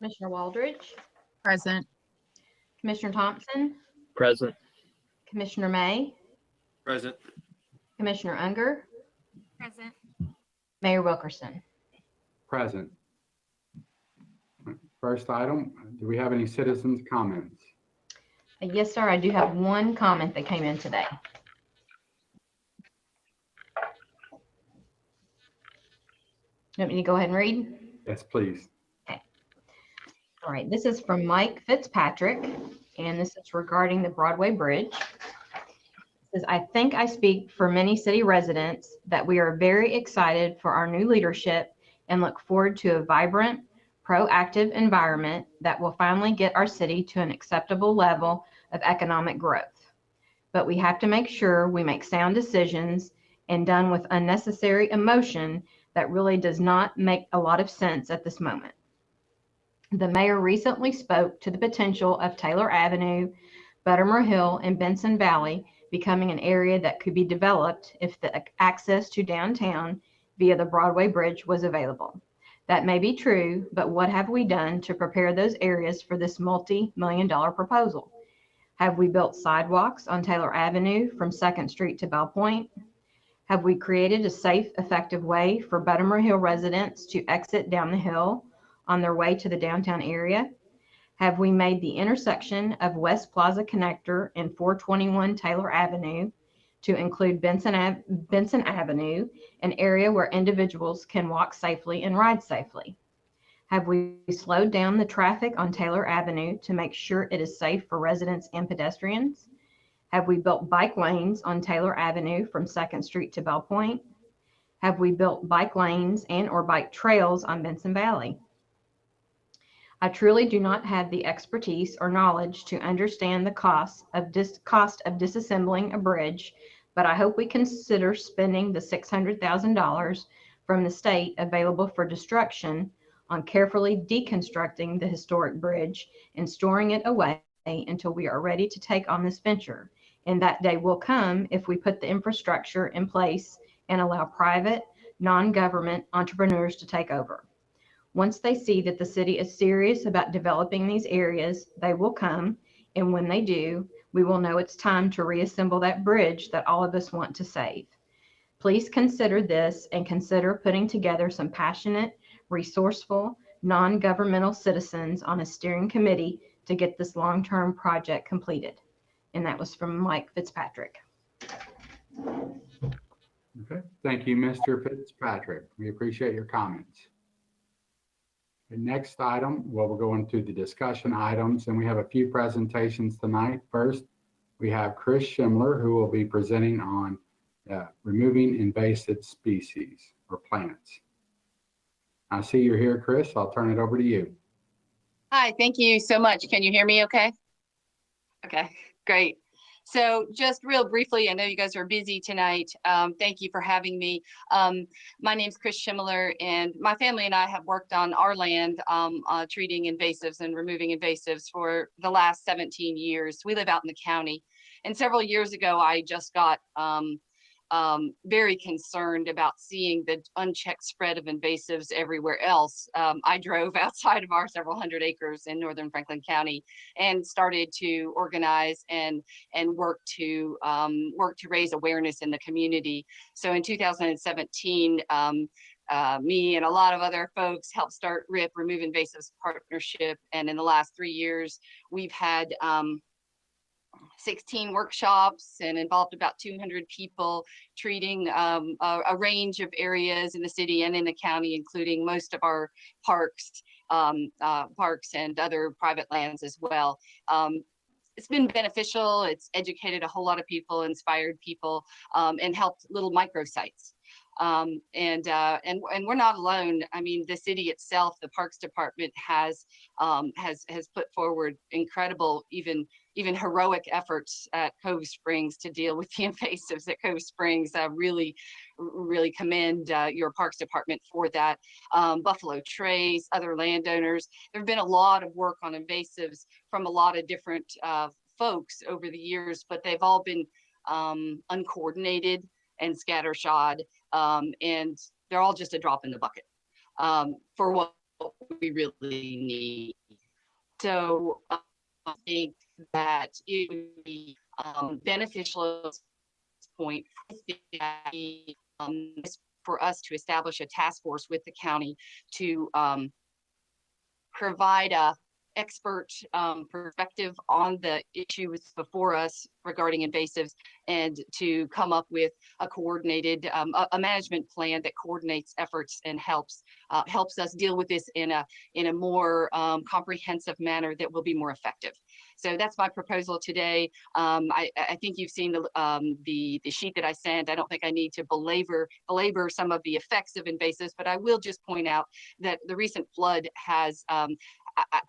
Commissioner Waldridge, Present. Commissioner Thompson, Present. Commissioner May, Present. Commissioner Unger, Present. Mayor Wilkerson. Present. First item, do we have any citizens' comments? Yes, sir. I do have one comment that came in today. You want me to go ahead and read? Yes, please. All right, this is from Mike Fitzpatrick, and this is regarding the Broadway Bridge. It says, I think I speak for many city residents that we are very excited for our new leadership and look forward to a vibrant, proactive environment that will finally get our city to an acceptable level of economic growth. But we have to make sure we make sound decisions and done with unnecessary emotion that really does not make a lot of sense at this moment. The mayor recently spoke to the potential of Taylor Avenue, Buttermere Hill, and Benson Valley becoming an area that could be developed if the access to downtown via the Broadway Bridge was available. That may be true, but what have we done to prepare those areas for this multi-million-dollar proposal? Have we built sidewalks on Taylor Avenue from 2nd Street to Bell Point? Have we created a safe, effective way for Buttermere Hill residents to exit down the hill on their way to the downtown area? Have we made the intersection of West Plaza Connector and 421 Taylor Avenue to include Benson Avenue, an area where individuals can walk safely and ride safely? Have we slowed down the traffic on Taylor Avenue to make sure it is safe for residents and pedestrians? Have we built bike lanes on Taylor Avenue from 2nd Street to Bell Point? Have we built bike lanes and or bike trails on Benson Valley? I truly do not have the expertise or knowledge to understand the cost of disassembling a bridge, but I hope we consider spending the $600,000 from the state available for destruction on carefully deconstructing the historic bridge and storing it away until we are ready to take on this venture. And that day will come if we put the infrastructure in place and allow private, non-government entrepreneurs to take over. Once they see that the city is serious about developing these areas, they will come, and when they do, we will know it's time to reassemble that bridge that all of us want to save. Please consider this and consider putting together some passionate, resourceful, non-governmental citizens on a steering committee to get this long-term project completed. And that was from Mike Fitzpatrick. Okay, thank you, Mr. Fitzpatrick. We appreciate your comments. The next item, well, we'll go into the discussion items, and we have a few presentations tonight. First, we have Chris Schimler, who will be presenting on removing invasive species or plants. I see you're here, Chris. I'll turn it over to you. Hi, thank you so much. Can you hear me okay? Okay, great. So just real briefly, I know you guys are busy tonight. Thank you for having me. My name's Chris Schimler, and my family and I have worked on our land treating invasives and removing invasives for the last 17 years. We live out in the county. And several years ago, I just got very concerned about seeing the unchecked spread of invasives everywhere else. I drove outside of our several hundred acres in northern Franklin County and started to organize and work to raise awareness in the community. So in 2017, me and a lot of other folks helped start RIP, Remove Invasives Partnership, and in the last 3 years, we've had 16 workshops and involved about 200 people treating a range of areas in the city and in the county, including most of our parks and other private lands as well. It's been beneficial. It's educated a whole lot of people, inspired people, and helped little microsites. And we're not alone. I mean, the city itself, the Parks Department has put forward incredible, even heroic efforts at Cove Springs to deal with the invasives at Cove Springs. Really commend your Parks Department for that. Buffalo Trace, other landowners. There have been a lot of work on invasives from a lot of different folks over the years, but they've all been uncoordinated and scattershot, and they're all just a drop in the bucket for what we really need. So I think that it would be beneficial at this point for us to establish a task force with the county to provide a expert perspective on the issues before us regarding invasives, and to come up with a coordinated a management plan that coordinates efforts and helps us deal with this in a more comprehensive manner that will be more effective. So that's my proposal today. I think you've seen the sheet that I sent. I don't think I need to belabor some of the effects of invasives, but I will just point out that the recent flood has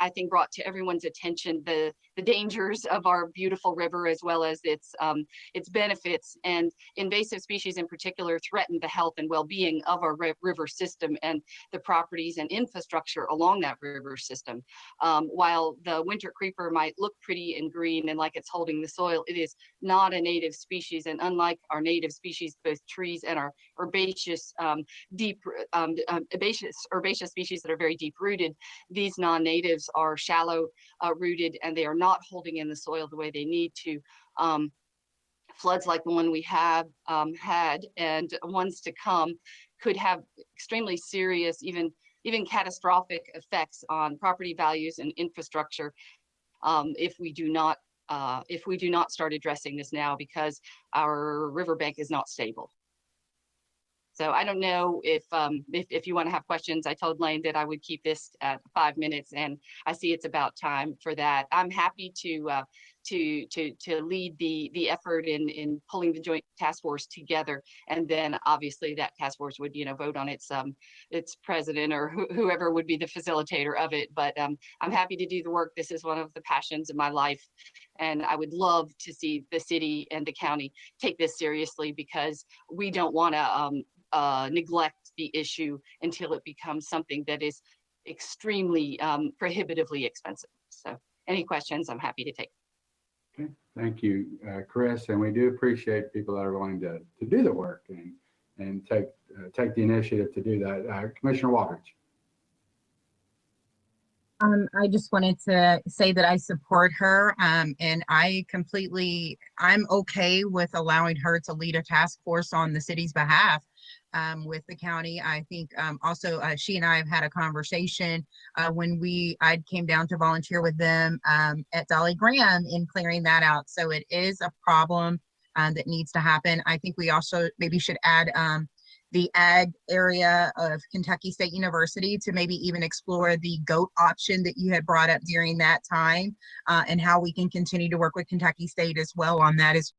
I think brought to everyone's attention the dangers of our beautiful river, as well as its benefits. And invasive species in particular threaten the health and well-being of our river system and the properties and infrastructure along that river system. While the winter creeper might look pretty and green and like it's holding the soil, it is not a native species. And unlike our native species, both trees and our herbaceous herbaceous species that are very deep rooted, these non-natives are shallow rooted, and they are not holding in the soil the way they need to. Floods like the one we have had and ones to come could have extremely serious, even catastrophic effects on property values and infrastructure if we do not start addressing this now, because our riverbank is not stable. So I don't know if you want to have questions. I told Lane that I would keep this at 5 minutes, and I see it's about time for that. I'm happy to lead the effort in pulling the joint task force together, and then obviously that task force would vote on its president or whoever would be the facilitator of it. But I'm happy to do the work. This is one of the passions of my life, and I would love to see the city and the county take this seriously, because we don't want to neglect the issue until it becomes something that is extremely prohibitively expensive. So any questions, I'm happy to take. Okay, thank you, Chris. And we do appreciate people that are willing to do the work and take the initiative to do that. Commissioner Waters. I just wanted to say that I support her, and I'm okay with allowing her to lead a task force on the city's behalf with the county. I think also she and I have had a conversation when I came down to volunteer with them at Dolly Graham in clearing that out. So it is a problem that needs to happen. I think we also maybe should add the ag area of Kentucky State University to maybe even explore the goat option that you had brought up during that time, and how we can continue to work with Kentucky State as well on that. Is,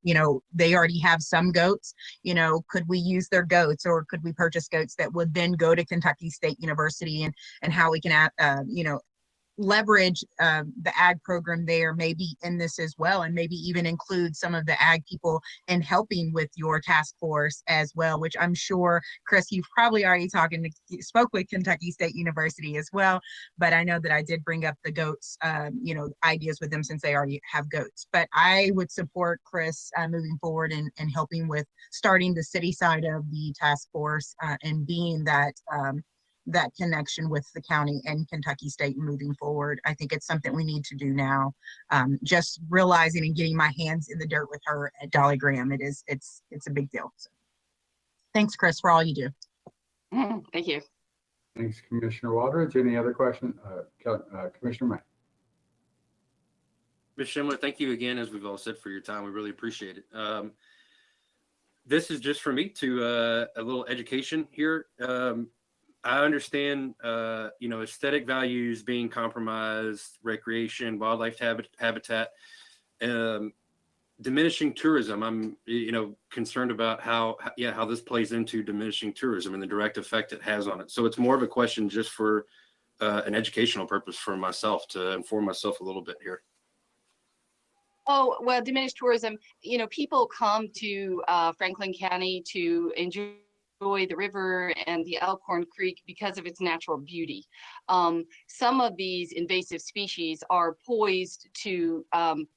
they already have some goats, could we use their goats, or could we purchase goats that would then go to Kentucky State University, and how we can, leverage the ag program there maybe in this as well, and maybe even include some of the ag people in helping with your task force as well, which I'm sure, Chris, you've probably already spoke with Kentucky State University as well, but I know that I did bring up the goats, ideas with them, since they already have goats. But I would support Chris moving forward and helping with starting the city side of the task force and being that connection with the county and Kentucky State moving forward. I think it's something we need to do now. Just realizing and getting my hands in the dirt with her at Dolly Graham, it's a big deal. So, thanks, Chris, for all you do. Thank you. Thanks, Commissioner Waldridge. Any other questions? Commissioner May. Ms. Schindler, thank you again, as we've all said, for your time. We really appreciate it. This is just for me to a little education here. I understand, aesthetic values being compromised, recreation, wildlife habitat, diminishing tourism. I'm, concerned about how this plays into diminishing tourism and the direct effect it has on it. So it's more of a question just for an educational purpose for myself, to inform myself a little bit here. Oh, well, diminished tourism, people come to Franklin County to enjoy the river and the Elkhorn Creek because of its natural beauty. Some of these invasive species are poised to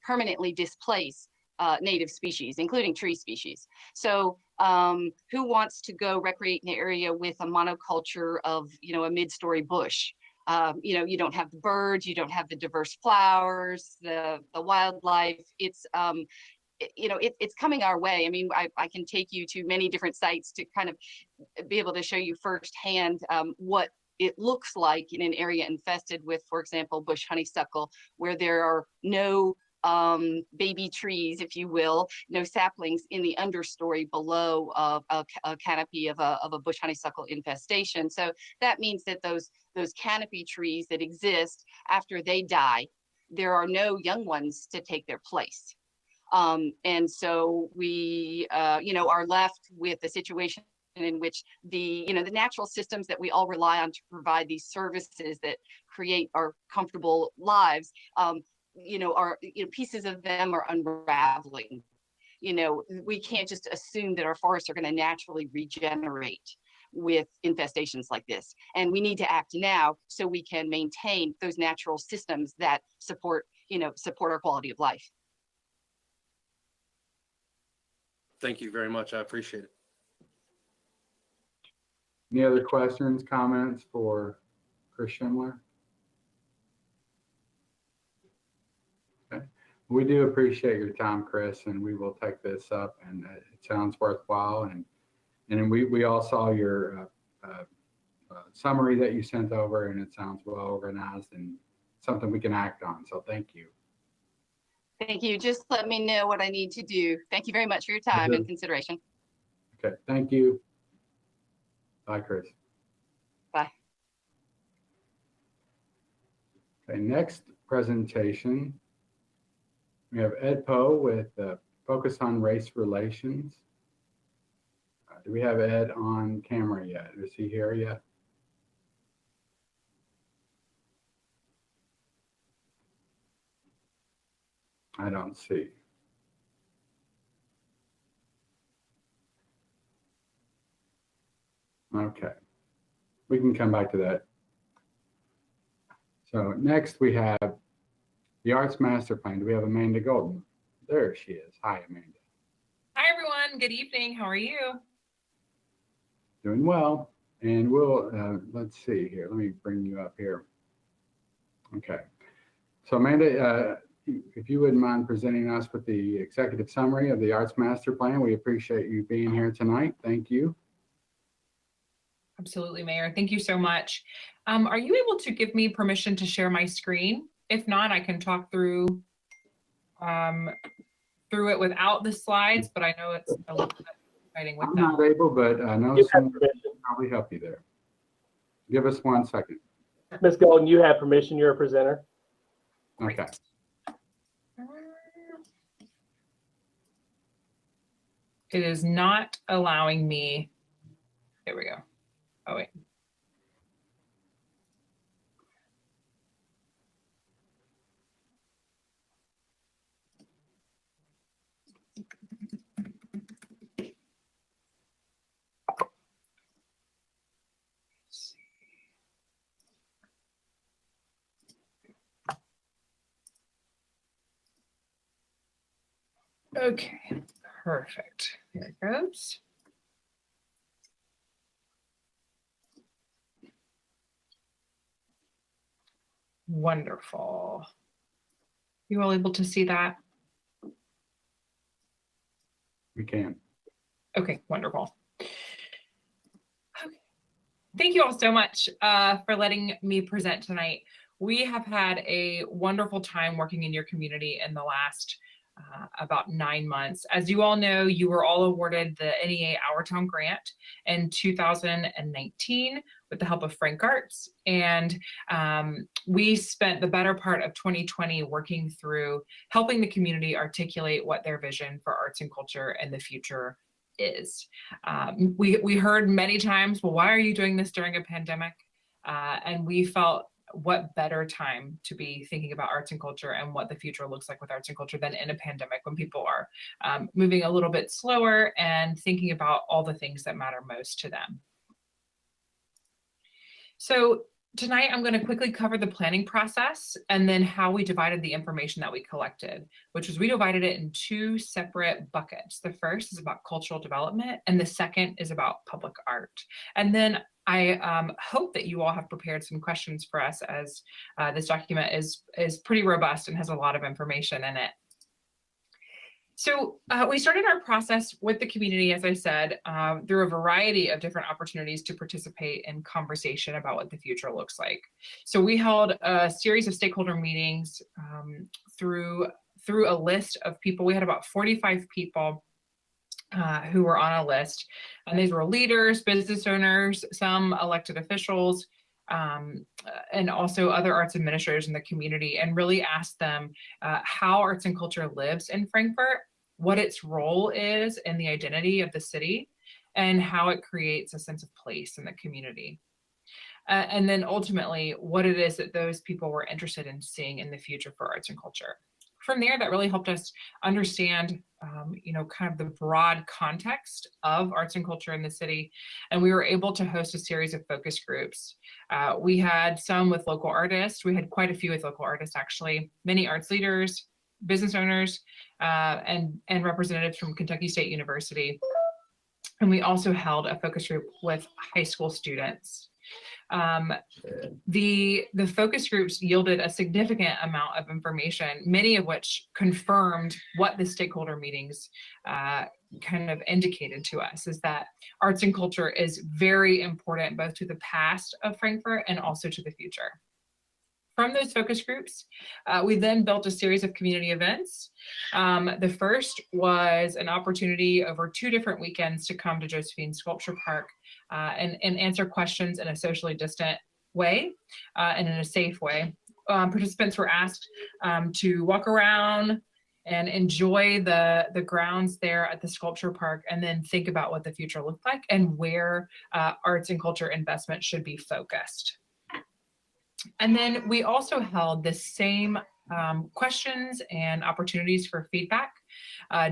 permanently displace native species, including tree species. So who wants to go recreate in an area with a monoculture of, a mid-story bush? You don't have the birds, you don't have the diverse flowers, the wildlife. It's it's coming our way. I mean, I can take you to many different sites to kind of be able to show you firsthand what it looks like in an area infested with, for example, bush honeysuckle, where there are no baby trees, if you will, no saplings in the understory below a canopy of a bush honeysuckle infestation. So that means that those canopy trees that exist, after they die, there are no young ones to take their place. And so we, are left with a situation in which the natural systems that we all rely on to provide these services that create our comfortable lives, pieces of them are unraveling. We can't just assume that our forests are going to naturally regenerate with infestations like this. And we need to act now so we can maintain those natural systems that support our quality of life. Thank you very much. I appreciate it. Any other questions, comments for Chris Schindler? Okay. We do appreciate your time, Chris, and we will take this up, and it sounds worthwhile. And we all saw your summary that you sent over, and it sounds well organized and something we can act on. So thank you. Thank you. Just let me know what I need to do. Thank you very much for your time and consideration. Okay, thank you. Bye, Chris. Bye. Okay, next presentation, we have Ed Poe with Focus on Race Relations. Do we have Ed on camera yet? Is he here yet? I don't see. Okay, we can come back to that. So next we have the Arts Master Plan. Do we have Amanda Golden? There she is. Hi, Amanda. Hi, everyone. Good evening. How are you? Doing well. And we'll, let's see here. Let me bring you up here. Okay. So Amanda, if you wouldn't mind presenting us with the executive summary of the Arts Master Plan, we appreciate you being here tonight. Thank you. Absolutely, Mayor. Thank you so much. Are you able to give me permission to share my screen? If not, I can talk through it without the slides, but I know it's a little bit exciting with I'm them. not able, but I know someone can probably help you there. Give us 1 second. Ms. Golden, you have permission. You're a presenter. Okay. It is not allowing me. There we go. Oh, wait. Okay, perfect. There it goes. Wonderful. You all able to see that? We can. Okay, wonderful. Okay. Thank you all so much for letting me present tonight. We have had a wonderful time working in your community in the last about 9 months. As you all know, you were all awarded the NEA Our Town Grant in 2019 with the help of Frank Arts. And we spent the better part of 2020 working through helping the community articulate what their vision for arts and culture in the future is. We heard many times, well, why are you doing this during a pandemic? And we felt, what better time to be thinking about arts and culture and what the future looks like with arts and culture than in a pandemic, when people are moving a little bit slower and thinking about all the things that matter most to them. So tonight I'm going to quickly cover the planning process and then how we divided the information that we collected, which was we divided it in two separate buckets. The first is about cultural development and the second is about public art. And then I hope that you all have prepared some questions for us, as this document is pretty robust and has a lot of information in it. So we started our process with the community, as I said, through a variety of different opportunities to participate in conversation about what the future looks like. So we held a series of stakeholder meetings through a list of people. We had about 45 people who were on a list, and these were leaders, business owners, some elected officials, and also other arts administrators in the community, and really asked them how arts and culture lives in Frankfort, what its role is in the identity of the city, and how it creates a sense of place in the community. And then ultimately, what it is that those people were interested in seeing in the future for arts and culture. From there, that really helped us understand, kind of the broad context of arts and culture in the city. And we were able to host a series of focus groups. We had some with local artists. We had quite a few with local artists, actually, many arts leaders, business owners, and representatives from Kentucky State University. And we also held a focus group with high school students. The focus groups yielded a significant amount of information, many of which confirmed what the stakeholder meetings kind of indicated to us, is that arts and culture is very important both to the past of Frankfort and also to the future. From those focus groups, we then built a series of community events. The first was an opportunity over 2 different weekends to come to Josephine Sculpture Park and answer questions in a socially distant way and in a safe way. Participants were asked to walk around and enjoy the grounds there at the sculpture park, and then think about what the future looked like and where arts and culture investment should be focused. And then we also held the same questions and opportunities for feedback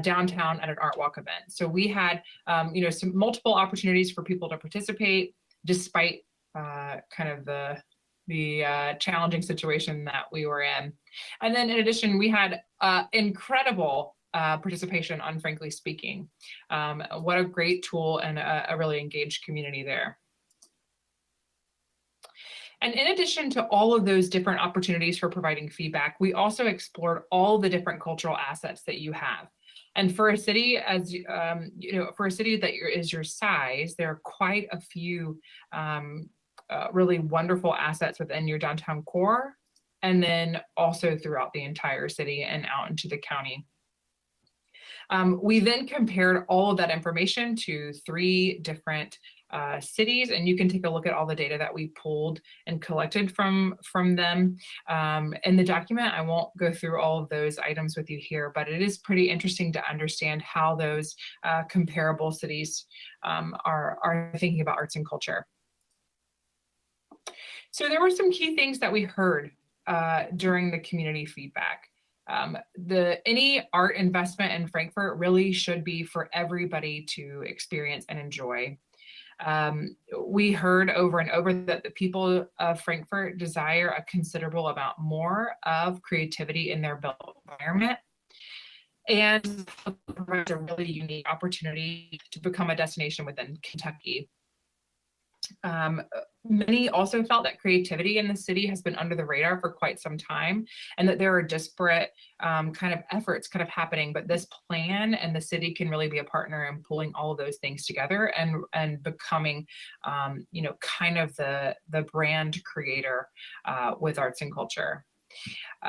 downtown at an art walk event. So we had, some multiple opportunities for people to participate despite kind of the challenging situation that we were in. And then in addition, we had incredible participation on Frankly Speaking. What a great tool and a really engaged community there. And in addition to all of those different opportunities for providing feedback, we also explored all the different cultural assets that you have. And for a city, for a city that is your size, there are quite a few really wonderful assets within your downtown core, and then also throughout the entire city and out into the county. We then compared all of that information to 3 different cities, and you can take a look at all the data that we pulled and collected from them in the document. I won't go through all of those items with you here, but it is pretty interesting to understand how those comparable cities are thinking about arts and culture. So there were some key things that we heard during the community feedback. Any art investment in Frankfort really should be for everybody to experience and enjoy. We heard over and over that the people of Frankfort desire a considerable amount more of creativity in their built environment, and provides a really unique opportunity to become a destination within Kentucky. Many also felt that creativity in the city has been under the radar for quite some time, and that there are disparate kind of efforts kind of happening, but this plan and the city can really be a partner in pulling all of those things together and becoming, kind of the brand creator with arts and culture.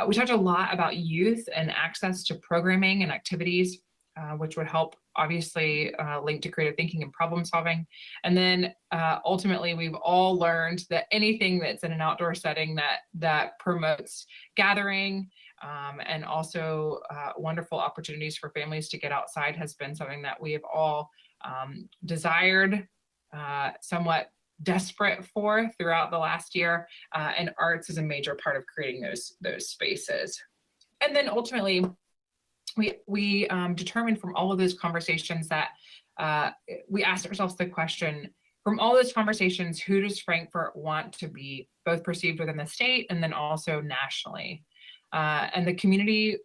We talked a lot about youth and access to programming and activities, which would help obviously link to creative thinking and problem solving. And then ultimately, we've all learned that anything that's in an outdoor setting that promotes gathering and also wonderful opportunities for families to get outside has been something that we have all desired, somewhat desperate for throughout the last year, and arts is a major part of creating those spaces. And then ultimately, we determined from all of those conversations that we asked ourselves the question, from all those conversations, who does Frankfort want to be both perceived within the state and then also nationally? And the community,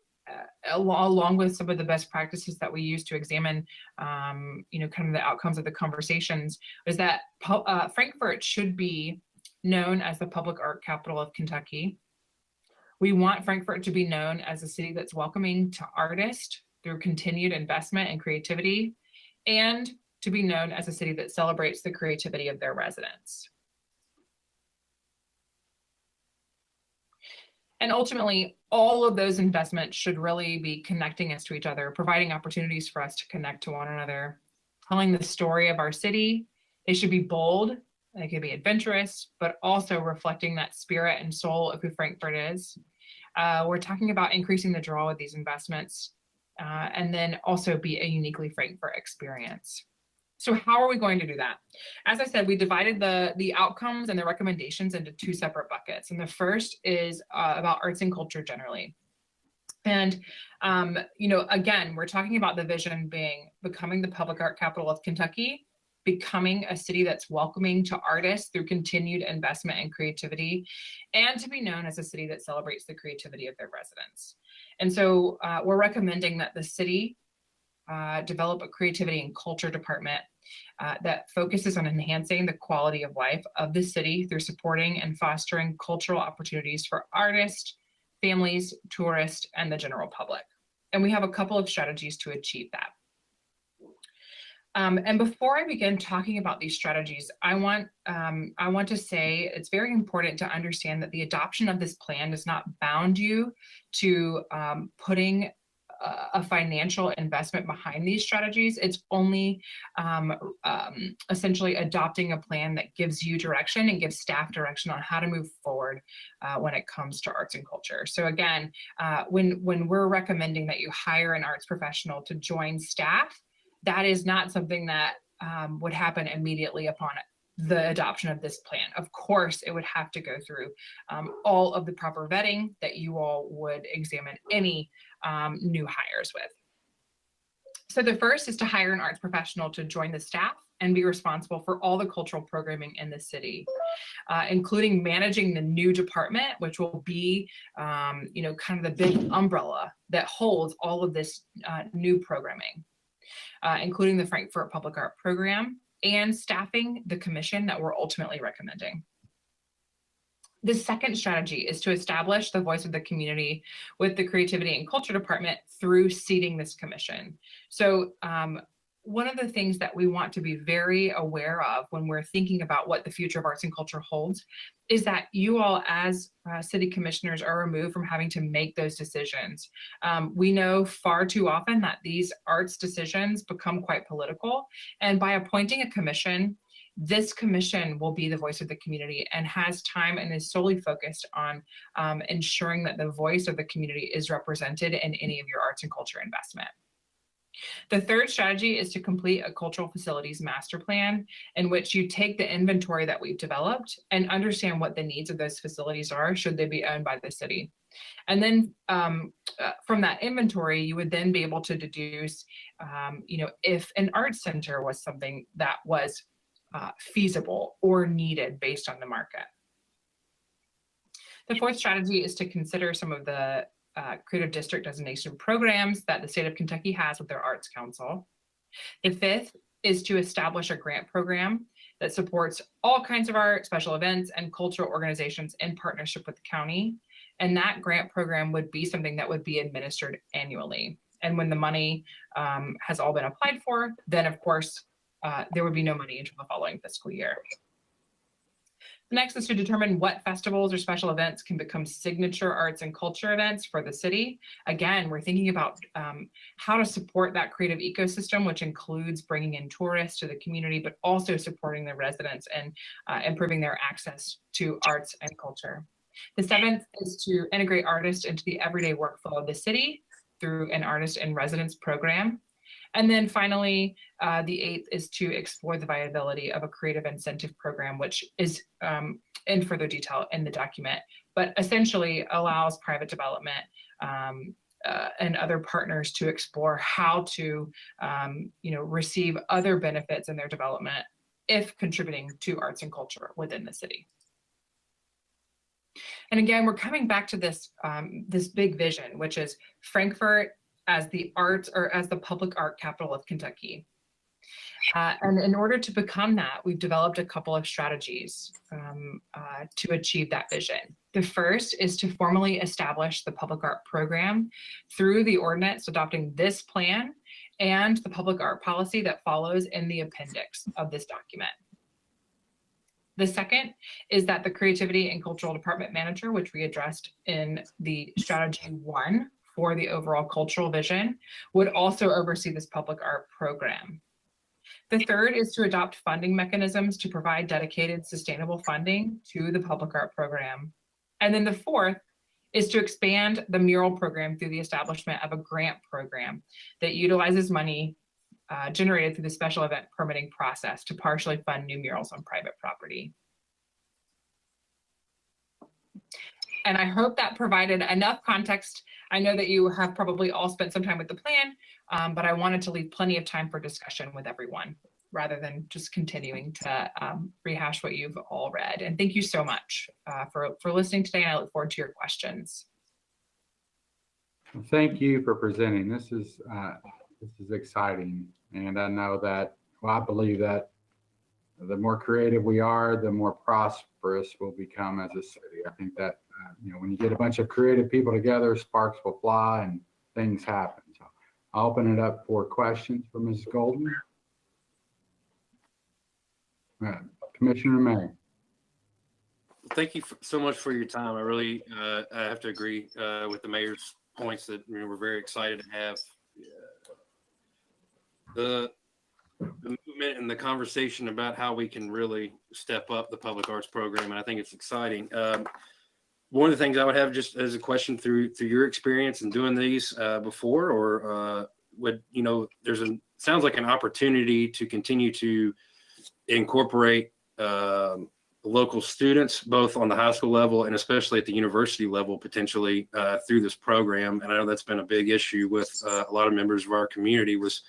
along with some of the best practices that we use to examine, kind of the outcomes of the conversations, is that Frankfort should be known as the public art capital of Kentucky. We want Frankfort to be known as a city that's welcoming to artists through continued investment and creativity, and to be known as a city that celebrates the creativity of their residents. And ultimately, all of those investments should really be connecting us to each other, providing opportunities for us to connect to one another, telling the story of our city. They should be bold, they could be adventurous, but also reflecting that spirit and soul of who Frankfort is. We're talking about increasing the draw with these investments, and then also be a uniquely Frankfort experience. So how are we going to do that? As I said, we divided the outcomes and the recommendations into two separate buckets. And the first is about arts and culture generally. And, again, we're talking about the vision being becoming the public art capital of Kentucky, becoming a city that's welcoming to artists through continued investment and creativity, and to be known as a city that celebrates the creativity of their residents. And so we're recommending that the city develop a creativity and culture department that focuses on enhancing the quality of life of the city through supporting and fostering cultural opportunities for artists, families, tourists, and the general public. And we have a couple of strategies to achieve that. And before I begin talking about these strategies, I want to say it's very important to understand that the adoption of this plan does not bound you to putting a financial investment behind these strategies. It's only essentially adopting a plan that gives you direction and gives staff direction on how to move forward when it comes to arts and culture. So again, when we're recommending that you hire an arts professional to join staff, that is not something that would happen immediately upon the adoption of this plan. Of course, it would have to go through all of the proper vetting that you all would examine any new hires with. So the first is to hire an arts professional to join the staff and be responsible for all the cultural programming in the city, including managing the new department, which will be, kind of the big umbrella that holds all of this new programming, including the Frankfort Public Art Program, and staffing the commission that we're ultimately recommending. The second strategy is to establish the voice of the community with the Creativity and Culture Department through seating this commission. So one of the things that we want to be very aware of when we're thinking about what the future of arts and culture holds is that you all as city commissioners are removed from having to make those decisions. We know far too often that these arts decisions become quite political, and by appointing a commission, this commission will be the voice of the community and has time and is solely focused on ensuring that the voice of the community is represented in any of your arts and culture investment. The third strategy is to complete a cultural facilities master plan in which you take the inventory that we've developed and understand what the needs of those facilities are should they be owned by the city. And then from that inventory, you would then be able to deduce, if an arts center was something that was feasible or needed based on the market. The fourth strategy is to consider some of the creative district designation programs that the state of Kentucky has with their Arts Council. The fifth is to establish a grant program that supports all kinds of art, special events, and cultural organizations in partnership with the county. And that grant program would be something that would be administered annually. And when the money has all been applied for, then of course, there would be no money until the following fiscal year. The next is to determine what festivals or special events can become signature arts and culture events for the city. Again, we're thinking about how to support that creative ecosystem, which includes bringing in tourists to the community, but also supporting the residents and improving their access to arts and culture. The seventh is to integrate artists into the everyday workflow of the city through an artist in residence program. And then finally, the eighth is to explore the viability of a creative incentive program, which is in further detail in the document, but essentially allows private development and other partners to explore how to, receive other benefits in their development if contributing to arts and culture within the city. And again, we're coming back to this, this big vision, which is Frankfort as the arts or as the public art capital of Kentucky. And in order to become that, we've developed a couple of strategies to achieve that vision. The first is to formally establish the public art program through the ordinance adopting this plan and the public art policy that follows in the appendix of this document. The second is that the Creativity and Cultural Department Manager, which we addressed in the strategy 1 for the overall cultural vision, would also oversee this public art program. The third is to adopt funding mechanisms to provide dedicated, sustainable funding to the public art program. And then the fourth is to expand the mural program through the establishment of a grant program that utilizes money generated through the special event permitting process to partially fund new murals on private property. And I hope that provided enough context. I know that you have probably all spent some time with the plan, but I wanted to leave plenty of time for discussion with everyone rather than just continuing to rehash what you've all read. And thank you so much for listening today. And I look forward to your questions. Thank you for presenting. This is exciting. And I know that, well, I believe that the more creative we are, the more prosperous we'll become as a city. I think that, when you get a bunch of creative people together, sparks will fly and things happen. So I'll open it up for questions for Mrs. Golden. Commissioner May. Thank you so much for your time. I really, I have to agree with the mayor's points that we're very excited to have the movement and the conversation about how we can really step up the public arts program. And I think it's exciting. One of the things I would have just as a question through your experience in doing these before, or sounds like an opportunity to continue to incorporate local students, both on the high school level and especially at the university level, potentially through this program. And I know that's been a big issue with a lot of members of our community was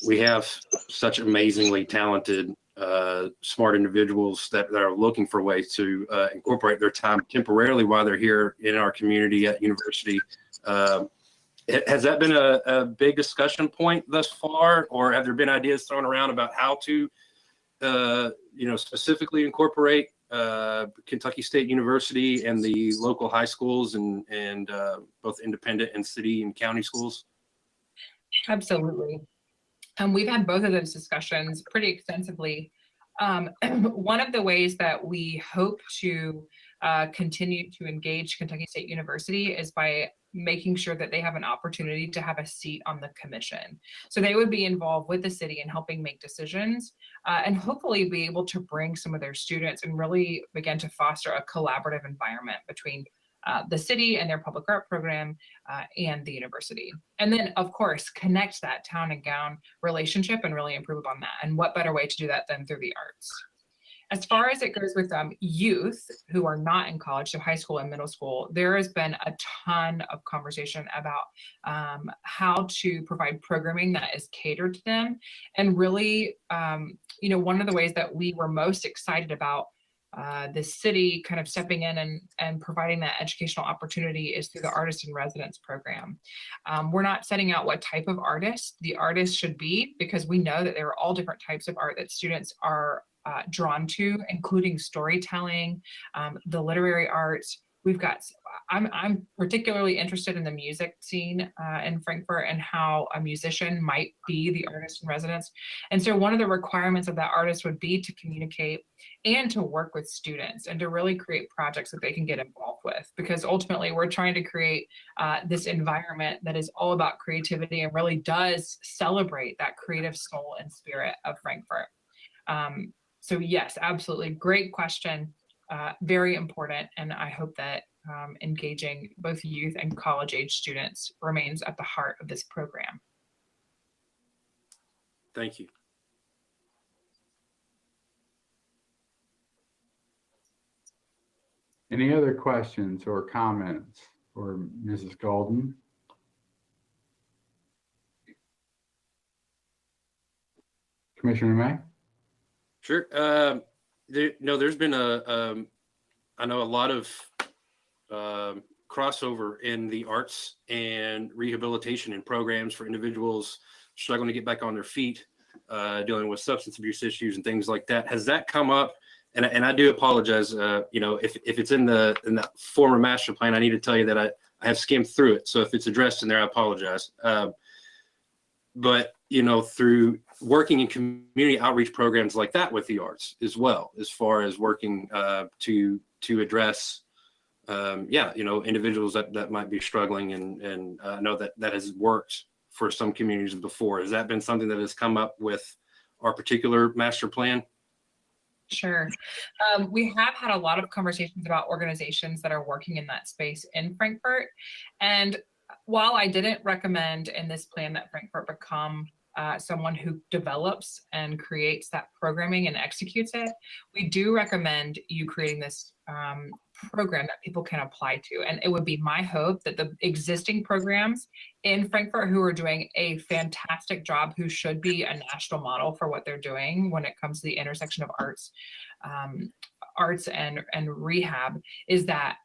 we have such amazingly talented, smart individuals that are looking for ways to incorporate their time temporarily while they're here in our community at university. Has that been a big discussion point thus far, or have there been ideas thrown around about how to, specifically incorporate Kentucky State University and the local high schools and both independent and city and county schools? Absolutely. We've had both of those discussions pretty extensively. One of the ways that we hope to continue to engage Kentucky State University is by making sure that they have an opportunity to have a seat on the commission. So they would be involved with the city in helping make decisions and hopefully be able to bring some of their students and really begin to foster a collaborative environment between the city and their public art program and the university. And then of course, connect that town and gown relationship and really improve upon that. And what better way to do that than through the arts? As far as it goes with youth who are not in college, so high school and middle school, there has been a ton of conversation about how to provide programming that is catered to them. And really, one of the ways that we were most excited about the city kind of stepping in and providing that educational opportunity is through the Artist in Residence program. We're not setting out what type of artist the artist should be, because we know that there are all different types of art that students are drawn to, including storytelling, the literary arts. I'm particularly interested in the music scene in Frankfort and how a musician might be the artist in residence. And so one of the requirements of that artist would be to communicate and to work with students and to really create projects that they can get involved with, because ultimately we're trying to create this environment that is all about creativity and really does celebrate that creative soul and spirit of Frankfort. So yes, absolutely. Great question. Very important. And I hope that engaging both youth and college age students remains at the heart of this program. Thank you. Any other questions or comments for Mrs. Golden? Commissioner May? Sure. There's been I know a lot of crossover in the arts and rehabilitation and programs for individuals struggling to get back on their feet, dealing with substance abuse issues and things like that. Has that come up? And I do apologize. If it's in the former master plan, I need to tell you that I have skimmed through it. So if it's addressed in there, I apologize. But through working in community outreach programs like that with the arts as well, as far as working to address, individuals that might be struggling, and I know that has worked for some communities before. Has that been something that has come up with our particular master plan? Sure. We have had a lot of conversations about organizations that are working in that space in Frankfort. And while I didn't recommend in this plan that Frankfort become someone who develops and creates that programming and executes it, we do recommend you creating this program that people can apply to. And it would be my hope that the existing programs in Frankfort, who are doing a fantastic job, who should be a national model for what they're doing when it comes to the intersection of arts and rehab, is that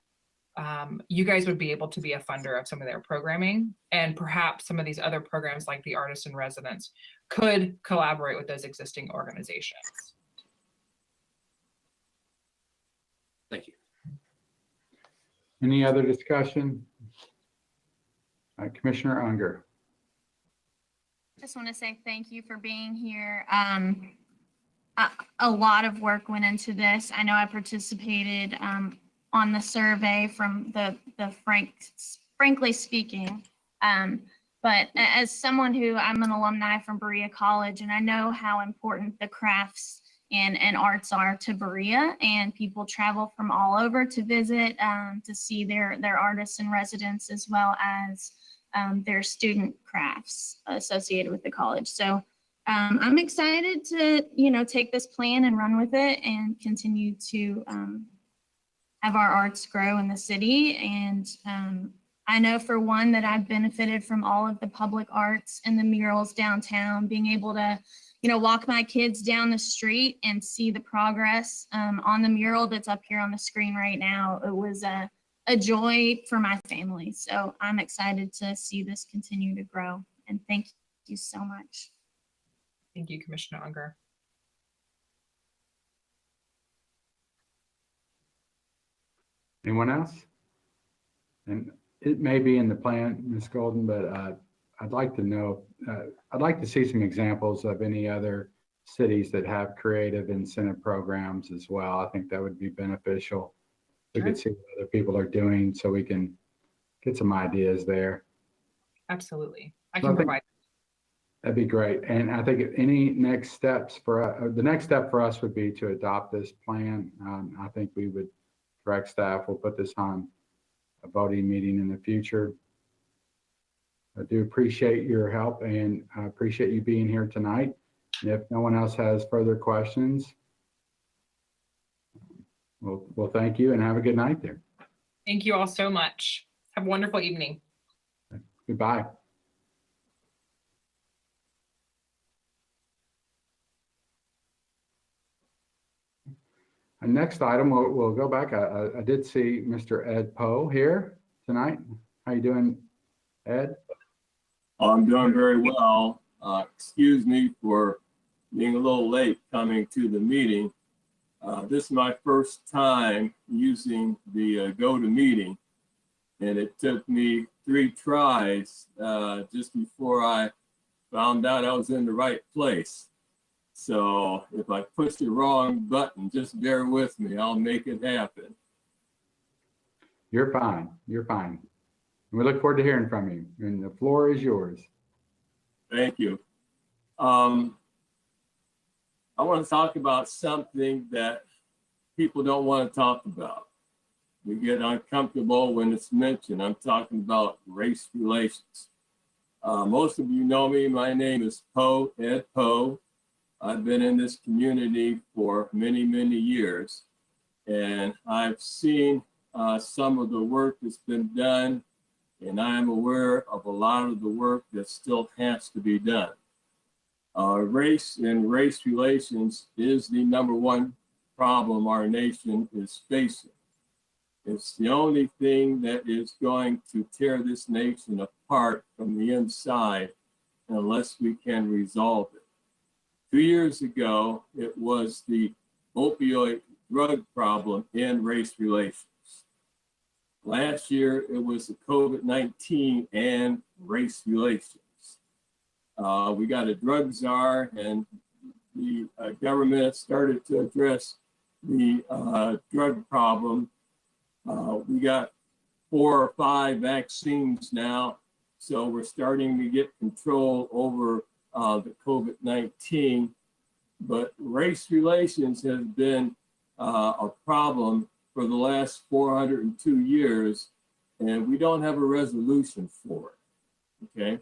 you guys would be able to be a funder of some of their programming, and perhaps some of these other programs like the Artist in Residence could collaborate with those existing organizations. Thank you. Any other discussion? Commissioner Unger. Just want to say thank you for being here. A lot of work went into this. I know I participated on the survey from the Frankly Speaking. But as someone who, I'm an alumni from Berea College, and I know how important the crafts and arts are to Berea, and people travel from all over to visit to see their artists in residence, as well as their student crafts associated with the college. So I'm excited to, take this plan and run with it and continue to have our arts grow in the city. And I know for one that I've benefited from all of the public arts and the murals downtown, being able to, walk my kids down the street and see the progress on the mural that's up here on the screen right now. It was a joy for my family. So I'm excited to see this continue to grow. And thank you so much. Thank you, Commissioner Unger. Anyone else? And it may be in the plan, Ms. Golden, but I'd like to know, I'd like to see some examples of any other cities that have creative incentive programs as well. I think that would be beneficial. We could see what other people are doing so we can get some ideas there. Absolutely. I can provide. That'd be great. And I think any next steps the next step for us would be to adopt this plan. I think we would direct staff, we'll put this on a voting meeting in the future. I do appreciate your help, and I appreciate you being here tonight. And if no one else has further questions, we'll thank you and have a good night there. Thank you all so much. Have a wonderful evening. Goodbye. Our next item, we'll go back. I did see Mr. Ed Poe here tonight. How you doing, Ed? I'm doing very well. Excuse me for being a little late coming to the meeting. This is my first time using the GoToMeeting, and it took me 3 tries just before I found out I was in the right place. So if I push the wrong button, just bear with me. I'll make it happen. You're fine. You're fine. We look forward to hearing from you, and the floor is yours. Thank you. I want to talk about something that people don't want to talk about. We get uncomfortable when it's mentioned. I'm talking about race relations. Most of you know me. My name is Poe, Ed Poe. I've been in this community for many, many years, and I've seen some of the work that's been done, and I am aware of a lot of the work that still has to be done. Race and race relations is the number one problem our nation is facing. It's the only thing that is going to tear this nation apart from the inside unless we can resolve it. 2 years ago, it was the opioid drug problem in race relations. Last year, it was the COVID-19 and race relations. We got a drug czar, and the government started to address the drug problem. We got 4 or 5 vaccines now, so we're starting to get control over the COVID-19. But race relations has been a problem for the last 402 years, and we don't have a resolution for it, okay?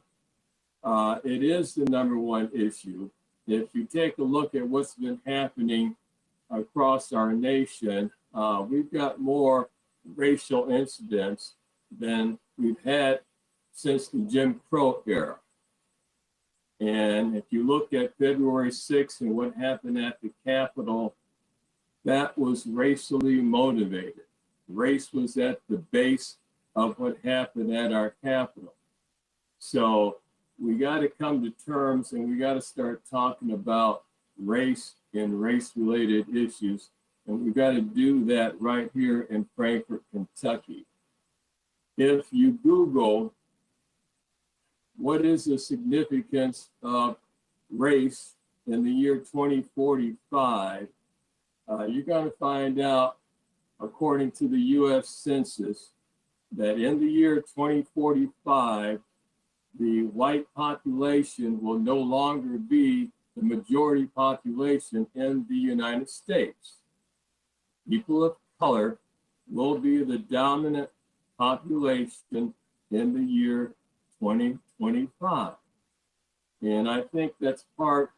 It is the number one issue. If you take a look at what's been happening across our nation, we've got more racial incidents than we've had since the Jim Crow era. And if you look at February 6th and what happened at the Capitol, that was racially motivated. Race was at the base of what happened at our Capitol. So we got to come to terms, and we got to start talking about race and race-related issues. And we got to do that right here in Frankfort, Kentucky. If you Google what is the significance of race in the year 2045, you're going to find out, according to the US Census, that in the year 2045, the white population will no longer be the majority population in the United States. People of color will be the dominant population in the year 2025. And I think that's part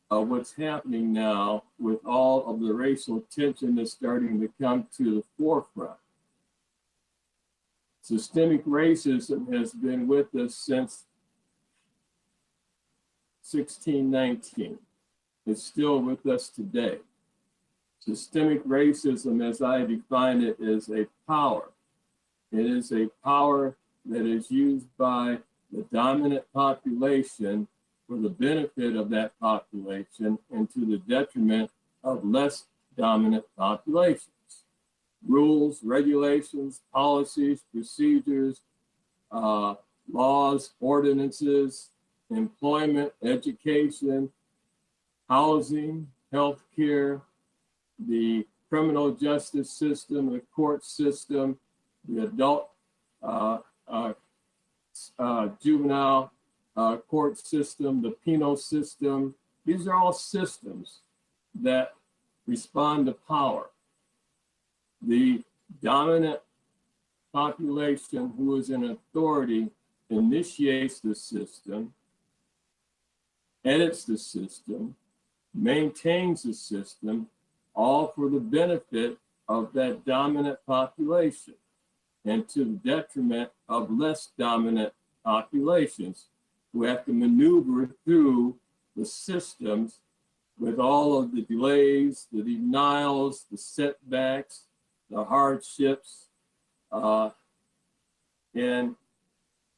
of what's happening now with all of the racial tension that's starting to come to the forefront. Systemic racism has been with us since 1619. It's still with us today. Systemic racism, as I define it, is a power. It is a power that is used by the dominant population for the benefit of that population and to the detriment of less dominant populations. Rules, regulations, policies, procedures, laws, ordinances, employment, education, housing, healthcare, the criminal justice system, the court system, the adult juvenile court system, the penal system. These are all systems that respond to power. The dominant population who is in authority initiates the system, edits the system, maintains the system, all for the benefit of that dominant population and to the detriment of less dominant populations who have to maneuver through the systems with all of the delays, the denials, the setbacks, the hardships. And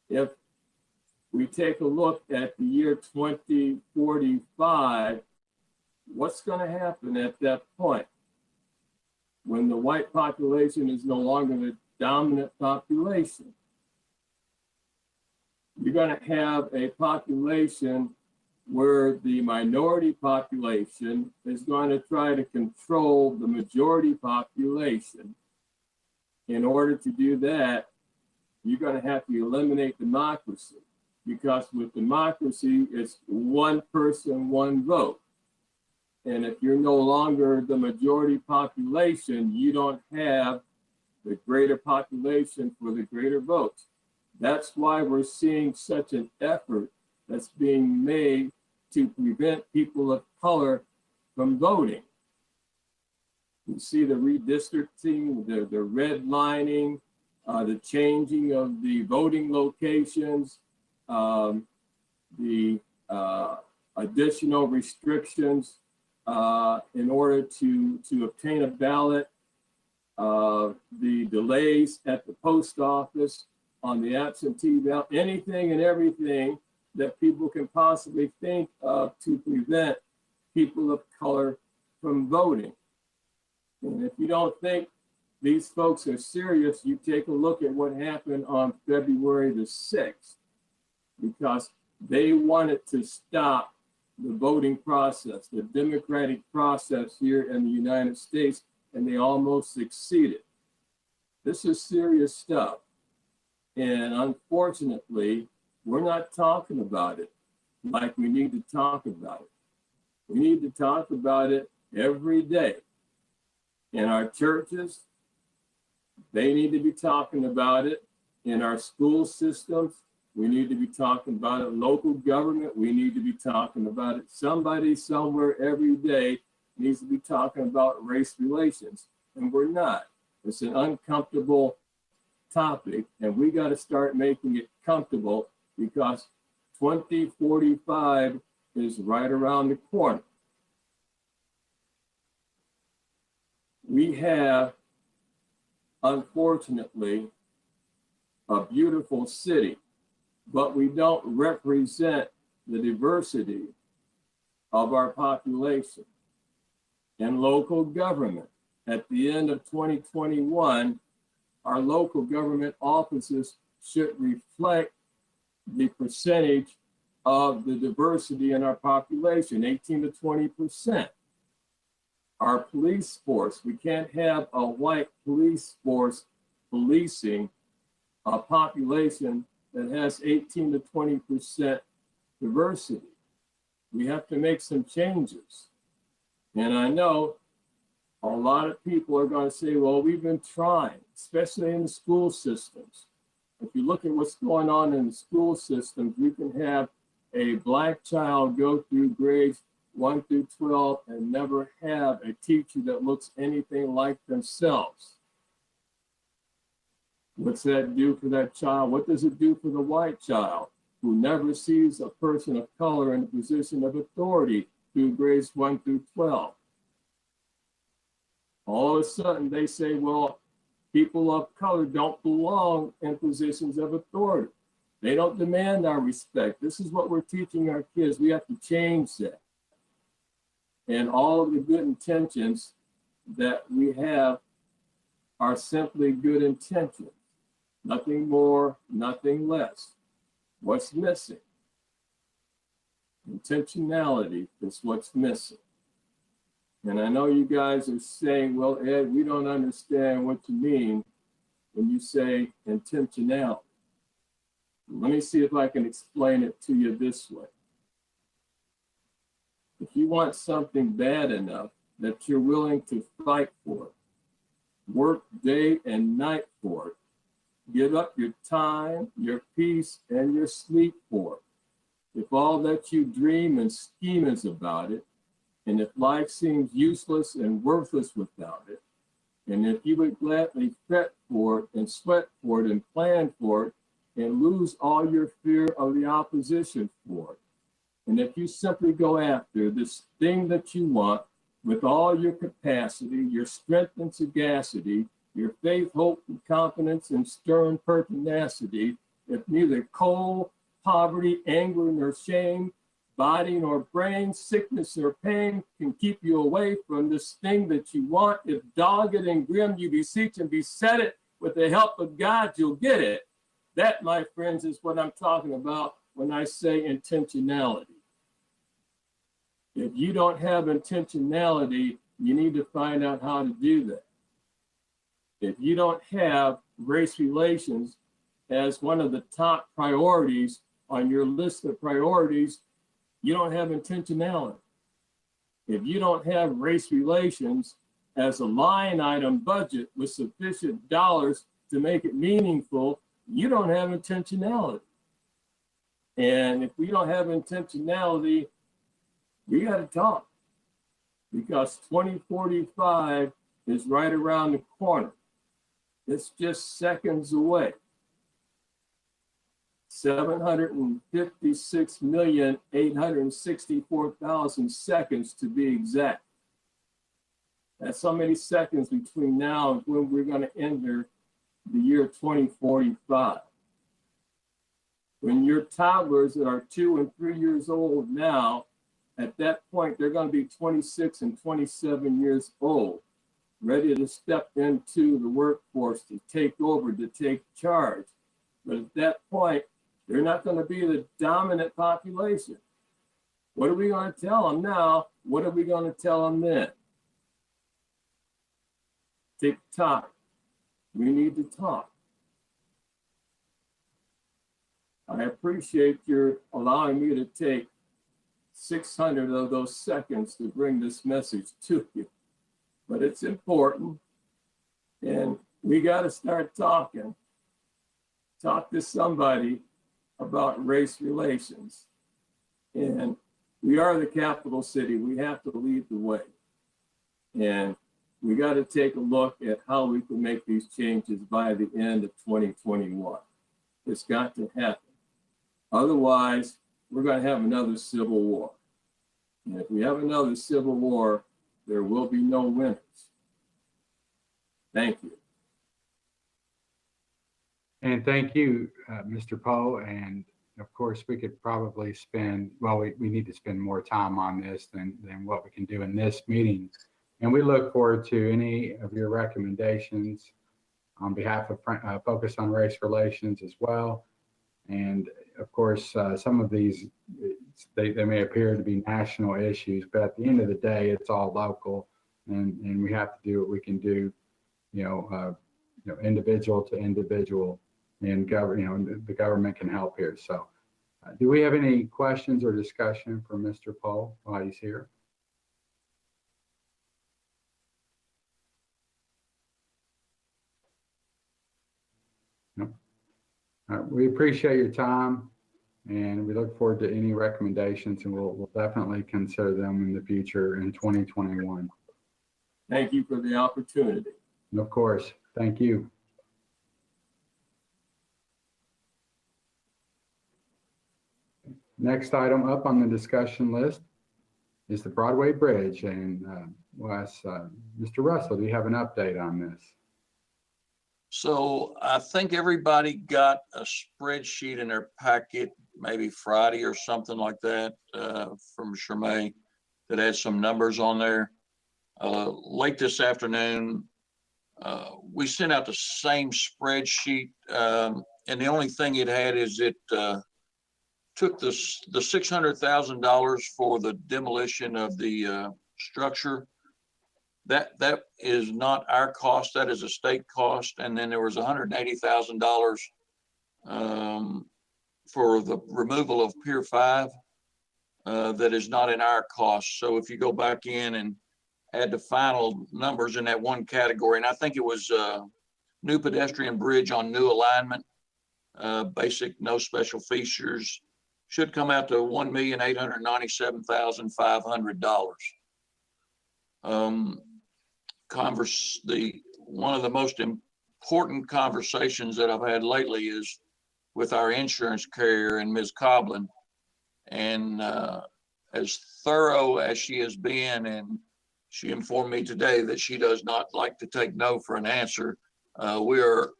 if we take a look at the year 2045, what's going to happen at that point when the white population is no longer the dominant population? You're going to have a population where the minority population is going to try to control the majority population. In order to do that, you're going to have to eliminate democracy, because with democracy, it's one person, one vote. And if you're no longer the majority population, you don't have the greater population for the greater votes. That's why we're seeing such an effort that's being made to prevent people of color from voting. You see the redistricting, the redlining, the changing of the voting locations, the additional restrictions in order to obtain a ballot, the delays at the post office on the absentee ballot, anything and everything that people can possibly think of to prevent people of color from voting. And if you don't think these folks are serious, you take a look at what happened on February the 6th, because they wanted to stop the voting process, the democratic process here in the United States, and they almost succeeded. This is serious stuff. And unfortunately, we're not talking about it like we need to talk about it. We need to talk about it every day. In our churches, they need to be talking about it. In our school systems, we need to be talking about it. Local government, we need to be talking about it. Somebody somewhere every day needs to be talking about race relations, and we're not. It's an uncomfortable topic, and we got to start making it comfortable, because 2045 is right around the corner. We have, unfortunately, a beautiful city, but we don't represent the diversity of our population. In local government, at the end of 2021, our local government offices should reflect the percentage of the diversity in our population, 18 to 20%. Our police force, we can't have a white police force policing a population that has 18 to 20% diversity. We have to make some changes. And I know a lot of people are going to say, well, we've been trying, especially in the school systems. If you look at what's going on in the school systems, we can have a Black child go through grades 1 through 12 and never have a teacher that looks anything like themselves. What's that do for that child? What does it do for the white child who never sees a person of color in a position of authority through grades 1 through 12? All of a sudden they say, well, people of color don't belong in positions of authority. They don't demand our respect. This is what we're teaching our kids. We have to change that. And all of the good intentions that we have are simply good intentions. Nothing more, nothing less. What's missing? Intentionality is what's missing. And I know you guys are saying, well, Ed, we don't understand what you mean when you say intentionality. Let me see if I can explain it to you this way. If you want something bad enough that you're willing to fight for it, work day and night for it, give up your time, your peace, and your sleep for it. If all that you dream and scheme is about it, and if life seems useless and worthless without it, and if you would gladly fret for it and sweat for it and plan for it and lose all your fear of the opposition for it, and if you simply go after this thing that you want with all your capacity, your strength and sagacity, your faith, hope, and confidence, and stern pertinacity, if neither cold, poverty, anger, nor shame, body nor brain, sickness or pain can keep you away from this thing that you want, if dogged and grim you beseech and beset it, with the help of God, you'll get it. That, my friends, is what I'm talking about when I say intentionality. If you don't have intentionality, you need to find out how to do that. If you don't have race relations as one of the top priorities on your list of priorities, you don't have intentionality. If you don't have race relations as a line item budget with sufficient dollars to make it meaningful, you don't have intentionality. And if we don't have intentionality, we got to talk, because 2045 is right around the corner. It's just seconds away. 756,864,000 seconds to be exact. That's how many seconds between now and when we're going to enter the year 2045. When your toddlers that are 2 and 3 years old now, at that point, they're going to be 26 and 27 years old, ready to step into the workforce, to take over, to take charge. But at that point, they're not going to be the dominant population. What are we going to tell them now? What are we going to tell them then? Tick tock. We need to talk. I appreciate your allowing me to take 600 of those seconds to bring this message to you. But it's important, and we got to start talking. Talk to somebody about race relations. And we are the capital city. We have to lead the way. And we got to take a look at how we can make these changes by the end of 2021. It's got to happen. Otherwise, we're going to have another civil war. And if we have another civil war, there will be no winners. Thank you. And thank you, Mr. Poe. And of course, we could probably spend, well, we need to spend more time on this than what we can do in this meeting. And we look forward to any of your recommendations on behalf of Focus on Race Relations as well. And of course, some of these, they may appear to be national issues, but at the end of the day, it's all local, and we have to do what we can do, individual to individual, and the government can help here. So do we have any questions or discussion for Mr. Poe while he's here? No. All right, we appreciate your time, and we look forward to any recommendations, and we'll definitely consider them in the future in 2021. Thank you for the opportunity. And of course, thank you. Next item up on the discussion list is the Broadway Bridge, and we'll ask Mr. Russell, do you have an update on this? So I think everybody got a spreadsheet in their packet, maybe Friday or something like that, from Shermay, that had some numbers on there. Late this afternoon, we sent out the same spreadsheet, and the only thing it had is it took the $600,000 for the demolition of the structure. That is not our cost, that is a state cost. And then there was $180,000 for the removal of Pier 5 that is not in our cost. So if you go back in and add the final numbers in that one category, and I think it was new pedestrian bridge on new alignment, basic, no special features, should come out to $1,897,500. One of the most important conversations that I've had lately is with our insurance carrier and Ms. Coblin. And as thorough as she has been, and she informed me today that she does not like to take no for an answer, we are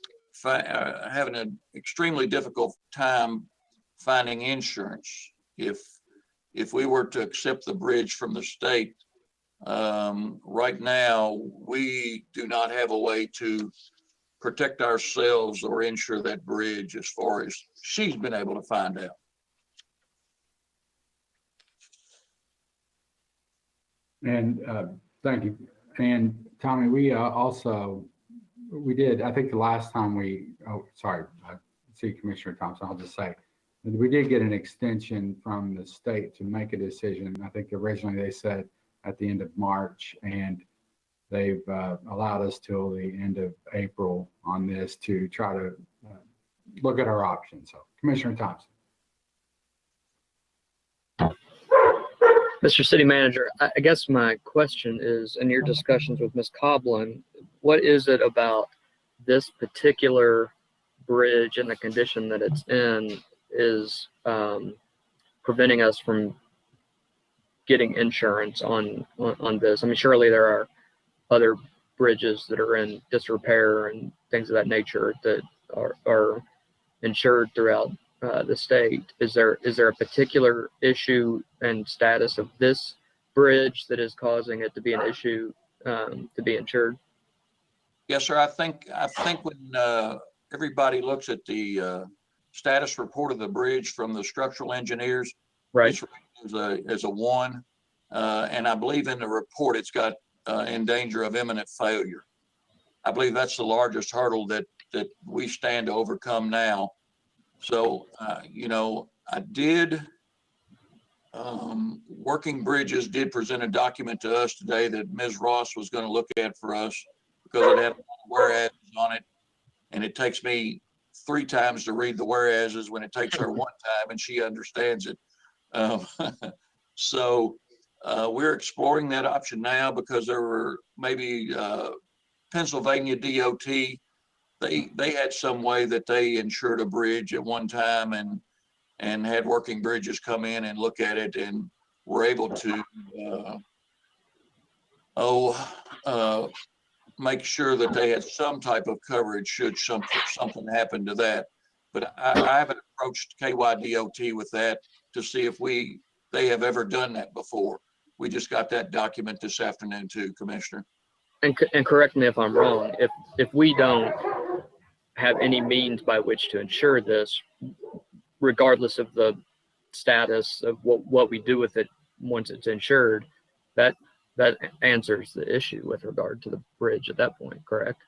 having an extremely difficult time finding insurance. If we were to accept the bridge from the state, right now, we do not have a way to protect ourselves or insure that bridge as far as she's been able to find out. And thank you. And Tommy, we did, I think the last time see Commissioner Thompson, I'll just say, we did get an extension from the state to make a decision. I think originally they said at the end of March, and they've allowed us till the end of April on this to try to look at our options. So, Commissioner Thompson. Mr. City Manager, I guess my question is, in your discussions with Ms. Coblin, what is it about this particular bridge and the condition that it's in is preventing us from getting insurance on this? I mean, surely there are other bridges that are in disrepair and things of that nature that are insured throughout the state. Is there a particular issue and status of this bridge that is causing it to be an issue to be insured? Yes, sir. I think when everybody looks at the status report of the bridge from the structural engineers, Right. it's rated as a 1. And I believe in the report, it's got in danger of imminent failure. I believe that's the largest hurdle that we stand to overcome now. So, you know, Working Bridges did present a document to us today that Ms. Ross was going to look at for us because it had whereas on it. And it takes me 3 times to read the whereases when it takes her 1 time and she understands it. So we're exploring that option now because there were maybe Pennsylvania DOT, they had some way that they insured a bridge at one time and had Working Bridges come in and look at it and were able to make sure that they had some type of coverage should something happen to that. But I haven't approached KYDOT with that to see if they have ever done that before. We just got that document this afternoon too, Commissioner. And correct me if I'm wrong, if we don't have any means by which to insure this, regardless of the status of what we do with it once it's insured, that answers the issue with regard to the bridge at that point, correct?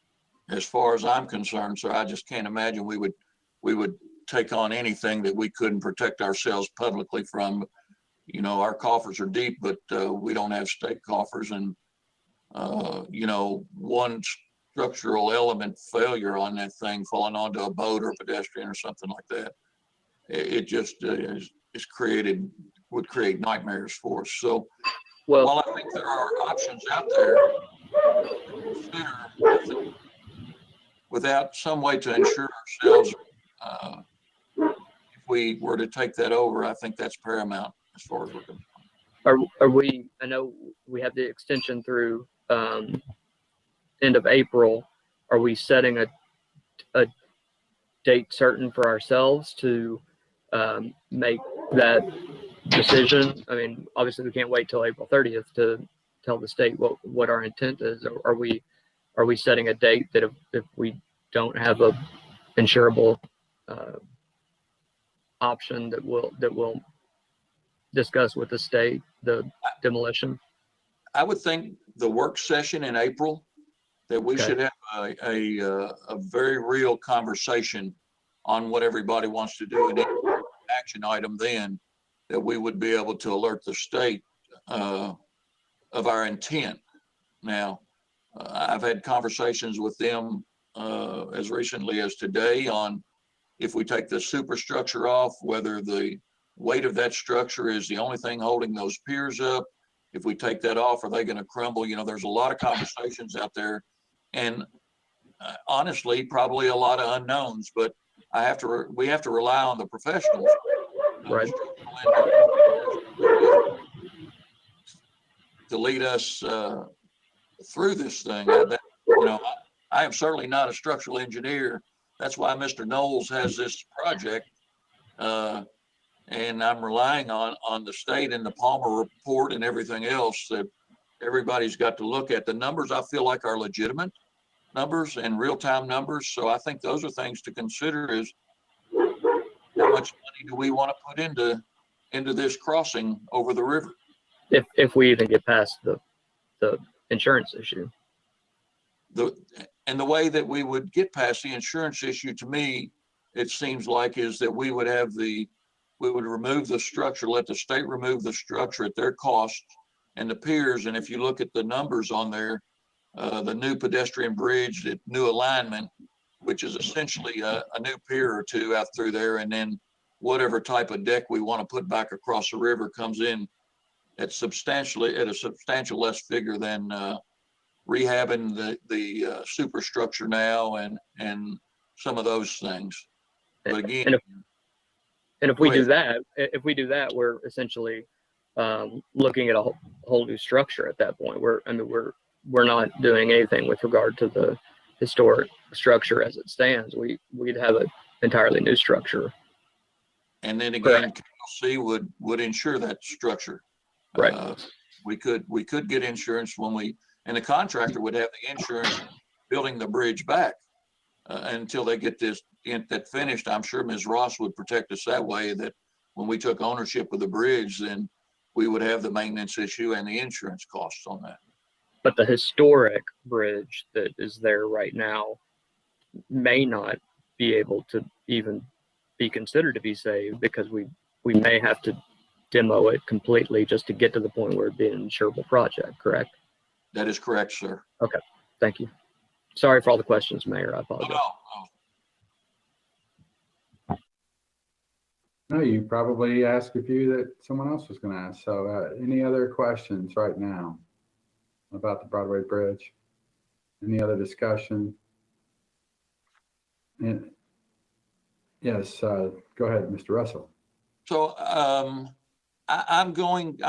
As far as I'm concerned, sir, I just can't imagine we would take on anything that we couldn't protect ourselves publicly from. You know, our coffers are deep, but we don't have state coffers, and you know, one structural element failure on that thing falling onto a boat or a pedestrian or something like that, it just would create nightmares for us. So while I think there are options out there, without some way to insure ourselves, if we were to take that over, I think that's paramount as far as we're concerned. Are we, I know we have the extension through end of April. Are we setting a date certain for ourselves to make that decision? I mean, obviously we can't wait till April 30th to tell the state what our intent is. Are we setting a date that if we don't have a insurable option that we'll discuss with the state the demolition? I would think the work session in April that we should have a very real conversation on what everybody wants to do, and action item then that we would be able to alert the state of our intent. Now, I've had conversations with them as recently as today on if we take the superstructure off, whether the weight of that structure is the only thing holding those piers up. If we take that off, are they going to crumble? You know, there's a lot of conversations out there, and honestly, probably a lot of unknowns, but we have to rely on the professionals. Right. To lead us through this thing. You know, I am certainly not a structural engineer. That's why Mr. Knowles has this project. And I'm relying on the state and the Palmer report and everything else that everybody's got to look at. The numbers I feel like are legitimate numbers and real-time numbers. So I think those are things to consider is how much money do we want to put into this crossing over the river? If we even get past the insurance issue. And the way that we would get past the insurance issue, to me, it seems like is that we would remove the structure, let the state remove the structure at their cost and the piers. And if you look at the numbers on there, the new pedestrian bridge, the new alignment, which is essentially a new pier or two out through there, and then whatever type of deck we want to put back across the river comes in at a substantial less figure than rehabbing the superstructure now and some of those things. But again, And if we do that, we're essentially looking at a whole new structure at that point. We're not doing anything with regard to the historic structure as it stands. We'd have an entirely new structure. And then again, KLC would insure that structure. Right. We could get insurance and the contractor would have the insurance building the bridge back until they get that finished. I'm sure Ms. Ross would protect us that way, that when we took ownership of the bridge, then we would have the maintenance issue and the insurance costs on that. But the historic bridge that is there right now may not be able to even be considered to be saved, because we may have to demo it completely just to get to the point where it'd be an insurable project, correct? That is correct, sir. Okay, thank you. Sorry for all the questions, Mayor, I apologize. No, you probably asked a few that someone else was going to ask. So any other questions right now about the Broadway Bridge? Any other discussion? And yes, go ahead, Mr. Russell. So I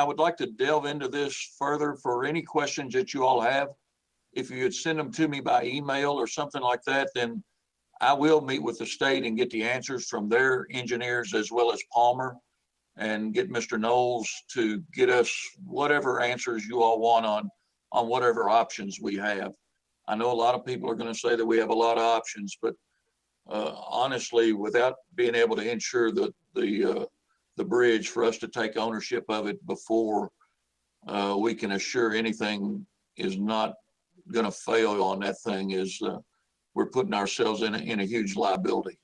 would like to delve into this further. For any questions that you all have, if you would send them to me by email or something like that, then I will meet with the state and get the answers from their engineers as well as Palmer, and get Mr. Knowles to get us whatever answers you all want on whatever options we have. I know a lot of people are going to say that we have a lot of options, but honestly, without being able to insure the bridge, for us to take ownership of it before we can assure anything is not going to fail on that thing, is we're putting ourselves in a huge liability.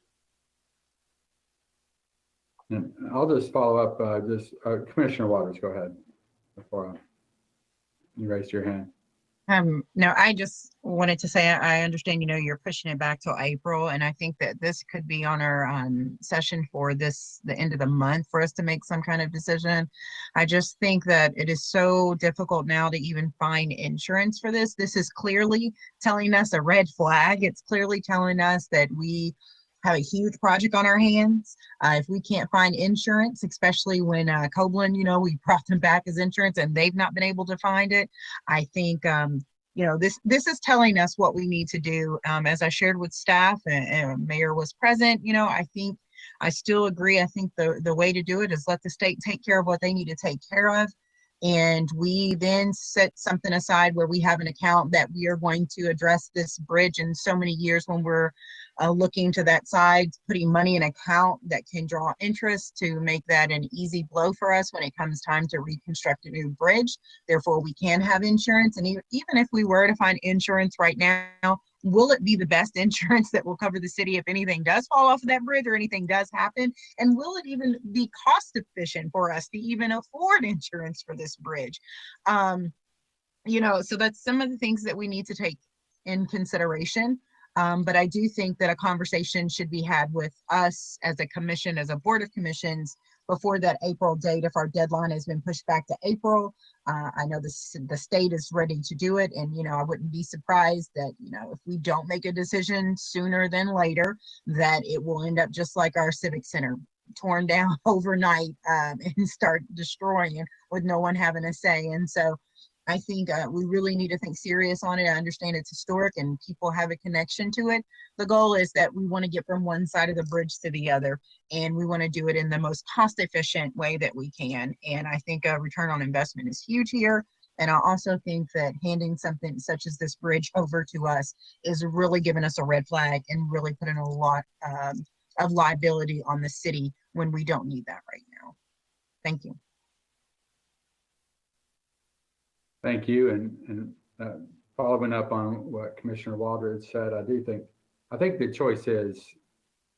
And I'll just follow up. Commissioner Waters, go ahead. Before you raised your hand. No, I just wanted to say, I understand, you're pushing it back till April, and I think that this could be on our session for the end of the month for us to make some kind of decision. I just think that it is so difficult now to even find insurance for this. This is clearly telling us a red flag. It's clearly telling us that we have a huge project on our hands. If we can't find insurance, especially when Copeland, we brought them back as insurance and they've not been able to find it. I think, this is telling us what we need to do. As I shared with staff and Mayor was present, I think I still agree. I think the way to do it is let the state take care of what they need to take care of. And we then set something aside where we have an account that we are going to address this bridge in so many years when we're looking to that side, putting money in an account that can draw interest to make that an easy blow for us when it comes time to reconstruct a new bridge. Therefore, we can have insurance. And even if we were to find insurance right now, will it be the best insurance that will cover the city if anything does fall off of that bridge or anything does happen? And will it even be cost efficient for us to even afford insurance for this bridge? So that's some of the things that we need to take in consideration. But I do think that a conversation should be had with us as a commission, as a board of commissions, before that April date. If our deadline has been pushed back to April, I know the state is ready to do it. And, I wouldn't be surprised that, if we don't make a decision sooner than later, that it will end up just like our Civic Center, torn down overnight and start destroying it with no one having a say. And so I think we really need to think serious on it. I understand it's historic and people have a connection to it. The goal is that we want to get from one side of the bridge to the other, and we want to do it in the most cost efficient way that we can. And I think a return on investment is huge here. And I also think that handing something such as this bridge over to us is really giving us a red flag and really putting a lot of liability on the city when we don't need that right now. Thank you. Thank you. And following up on what Commissioner Walter had said, I think the choice is,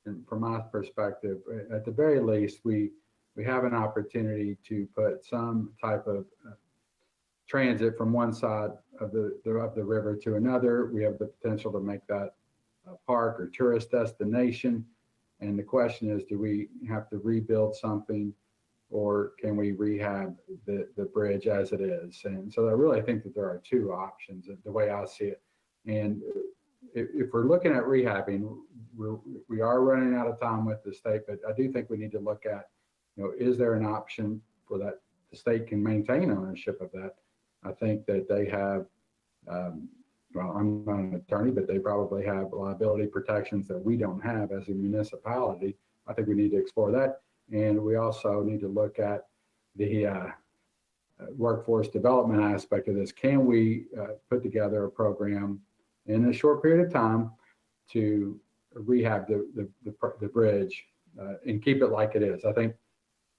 and from my perspective, at the very least, we have an opportunity to put some type of transit from one side of the river to another. We have the potential to make that a park or tourist destination. And the question is, do we have to rebuild something, or can we rehab the bridge as it is? And so I really think that there are two options, the way I see it. And if we're looking at rehabbing, we are running out of time with the state, but I do think we need to look at, is there an option for that the state can maintain ownership of that? I think that they have, well, I'm not an attorney, but they probably have liability protections that we don't have as a municipality. I think we need to explore that. And we also need to look at the workforce development aspect of this. Can we put together a program in a short period of time to rehab the bridge and keep it like it is? I think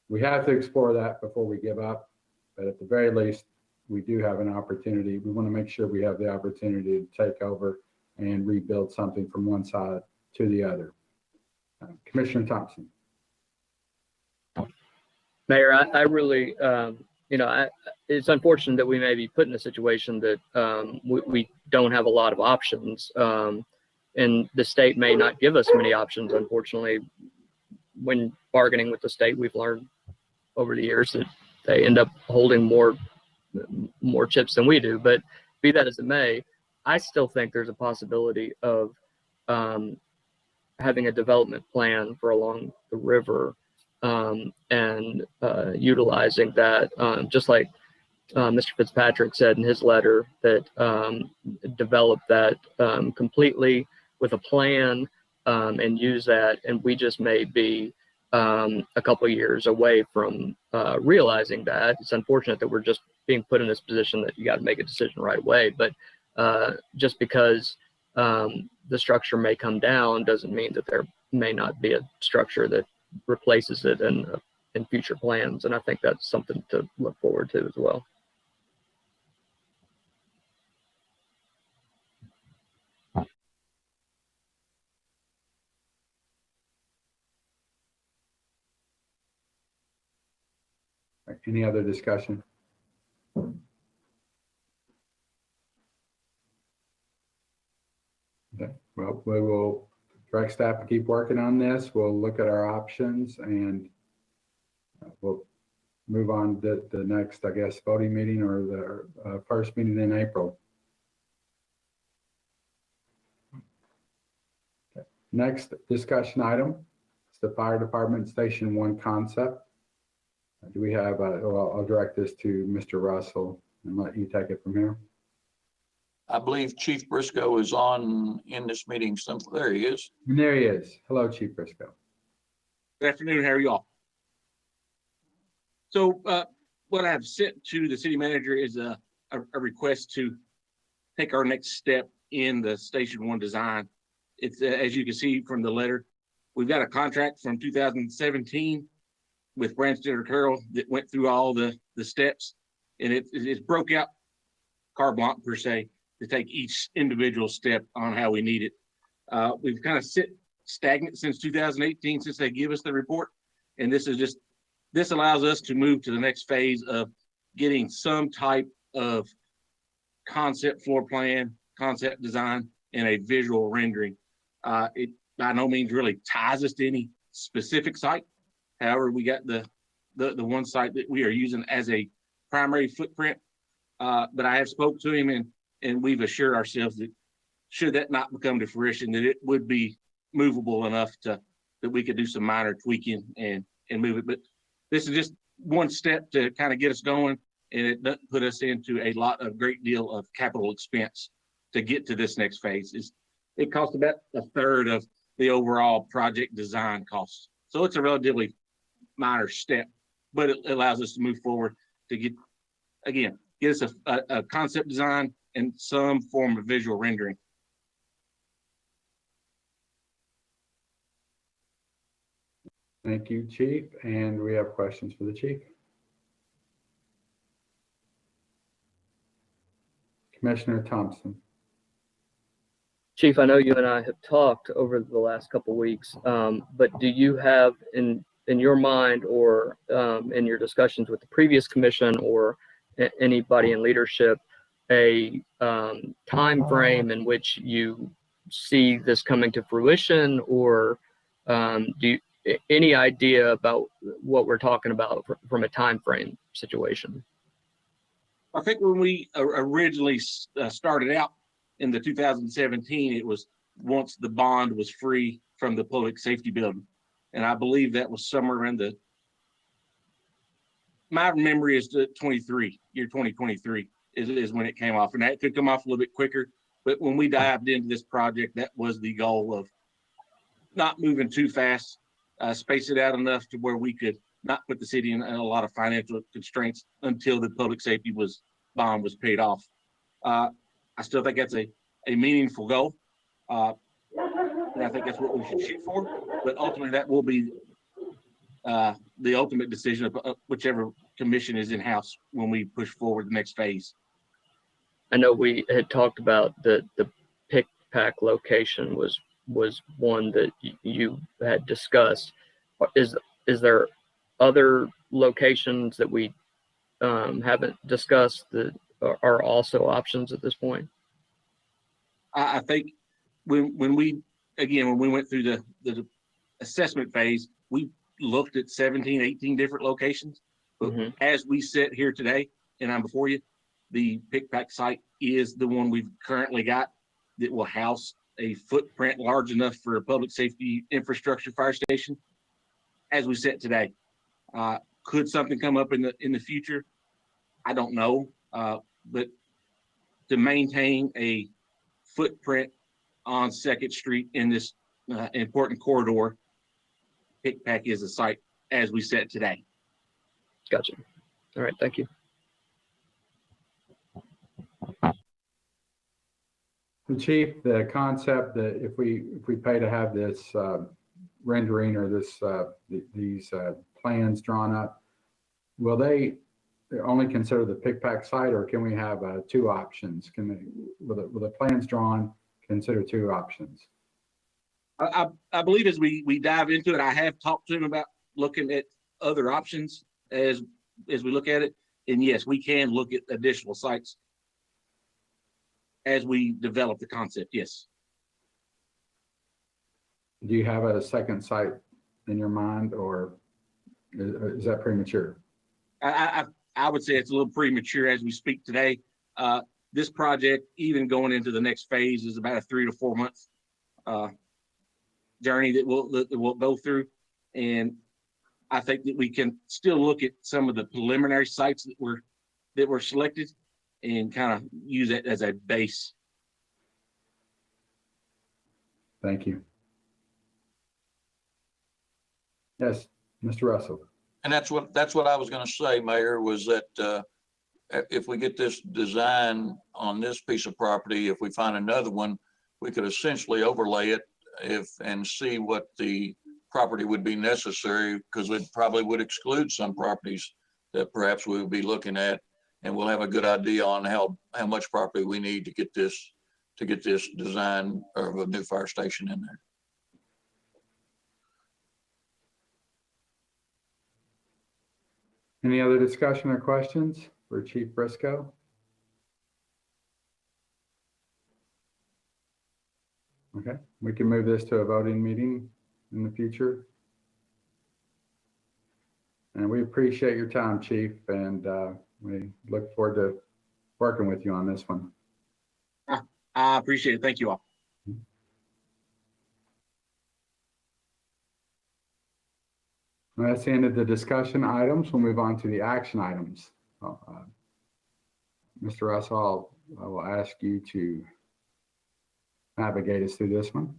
we have to explore that before we give up, but at the very least, we do have an opportunity. We want to make sure we have the opportunity to take over and rebuild something from one side to the other. Commissioner Thompson. Mayor, I really, it's unfortunate that we may be put in a situation that we don't have a lot of options, and the state may not give us many options. Unfortunately, when bargaining with the state, we've learned over the years that they end up holding more chips than we do. But be that as it may, I still think there's a possibility of having a development plan for along the river, and utilizing that, just like Mr. Fitzpatrick said in his letter, that develop that completely with a plan, and use that. And we just may be a couple years away from realizing that. It's unfortunate that we're just being put in this position that you got to make a decision right away. But just because the structure may come down doesn't mean that there may not be a structure that replaces it in future plans. And I think that's something to look forward to as well. Any other discussion? Okay. Well, we will direct staff to keep working on this. We'll look at our options and we'll move on to the next, I guess, voting meeting or the first meeting in April. Okay. Next discussion item is the Fire Department Station 1 concept. Do we have, well, I'll direct this to Mr. Russell and let you take it from here. I believe Chief Briscoe is on in this meeting. There he is. And there he is. Hello, Chief Briscoe. Good afternoon. How are you all? So what I have sent to the city manager is a request to take our next step in the Station 1 design. It's as you can see from the letter, we've got a contract from 2017 with Branstad Carroll that went through all the steps, and it broke out carte blanche per se to take each individual step on how we need it. We've kind of sit stagnant since 2018 since they give us the report, and this allows us to move to the next phase of getting some type of concept floor plan, concept design, and a visual rendering. It by no means really ties us to any specific site. However, we got the one site that we are using as a primary footprint, but I have spoke to him and we've assured ourselves that should that not become to fruition, that it would be movable enough that we could do some minor tweaking and move it. But this is just one step to kind of get us going, and it doesn't put us into a great deal of capital expense to get to this next phase. It costs about a third of the overall project design costs. So it's a relatively minor step, but it allows us to move forward to get us a concept design and some form of visual rendering. Thank you, Chief. And we have questions for the Chief. Commissioner Thompson. Chief, I know you and I have talked over the last couple of weeks, but do you have in your mind or in your discussions with the previous commission or anybody in leadership a time frame in which you see this coming to fruition, or any idea about what we're talking about from a time frame situation? I think when we originally started out in the 2017, it was once the bond was free from the public safety building. And I believe that was somewhere in my memory is the 2023 is when it came off, and that could come off a little bit quicker. But when we dived into this project, that was the goal of not moving too fast, space it out enough to where we could not put the city in a lot of financial constraints until the public safety bond was paid off. I still think that's a meaningful goal. And I think that's what we should shoot for, but ultimately that will be the ultimate decision of whichever commission is in-house when we push forward the next phase. I know we had talked about the pick pack location was one that you had discussed. Is there other locations that we haven't discussed that are also options at this point? I think when we went through the assessment phase, we looked at 17, 18 different locations. But as we sit here today, and I'm before you, the pick pack site is the one we've currently got that will house a footprint large enough for a public safety infrastructure fire station. As we sit today, could something come up in the future? I don't know, but to maintain a footprint on 2nd Street in this important corridor, pick pack is a site as we sit today. Gotcha. All right, thank you. And Chief, the concept that if we pay to have this rendering or these plans drawn up, will they only consider the pick pack site, or can we have 2 options? Will the plans drawn consider 2 options? I believe as we dive into it, I have talked to him about looking at other options as we look at it. And yes, we can look at additional sites as we develop the concept, yes. Do you have a second site in your mind, or is that premature? I would say it's a little premature as we speak today. This project, even going into the next phase, is about a 3 to 4 month journey that we'll go through. And I think that we can still look at some of the preliminary sites that were selected and kind of use it as a base. Thank you. Yes, Mr. Russell. And that's what I was going to say, Mayor, was that if we get this design on this piece of property, if we find another one, we could essentially overlay it and see what the property would be necessary, because it probably would exclude some properties that perhaps we would be looking at, and we'll have a good idea on how much property we need to get this design of a new fire station in there. Any other discussion or questions for Chief Briscoe? Okay, we can move this to a voting meeting in the future. And we appreciate your time, Chief, and we look forward to working with you on this one. I appreciate it. Thank you all. Well, that's the end of the discussion items. We'll move on to the action items. Mr. Russell, I will ask you to navigate us through this one.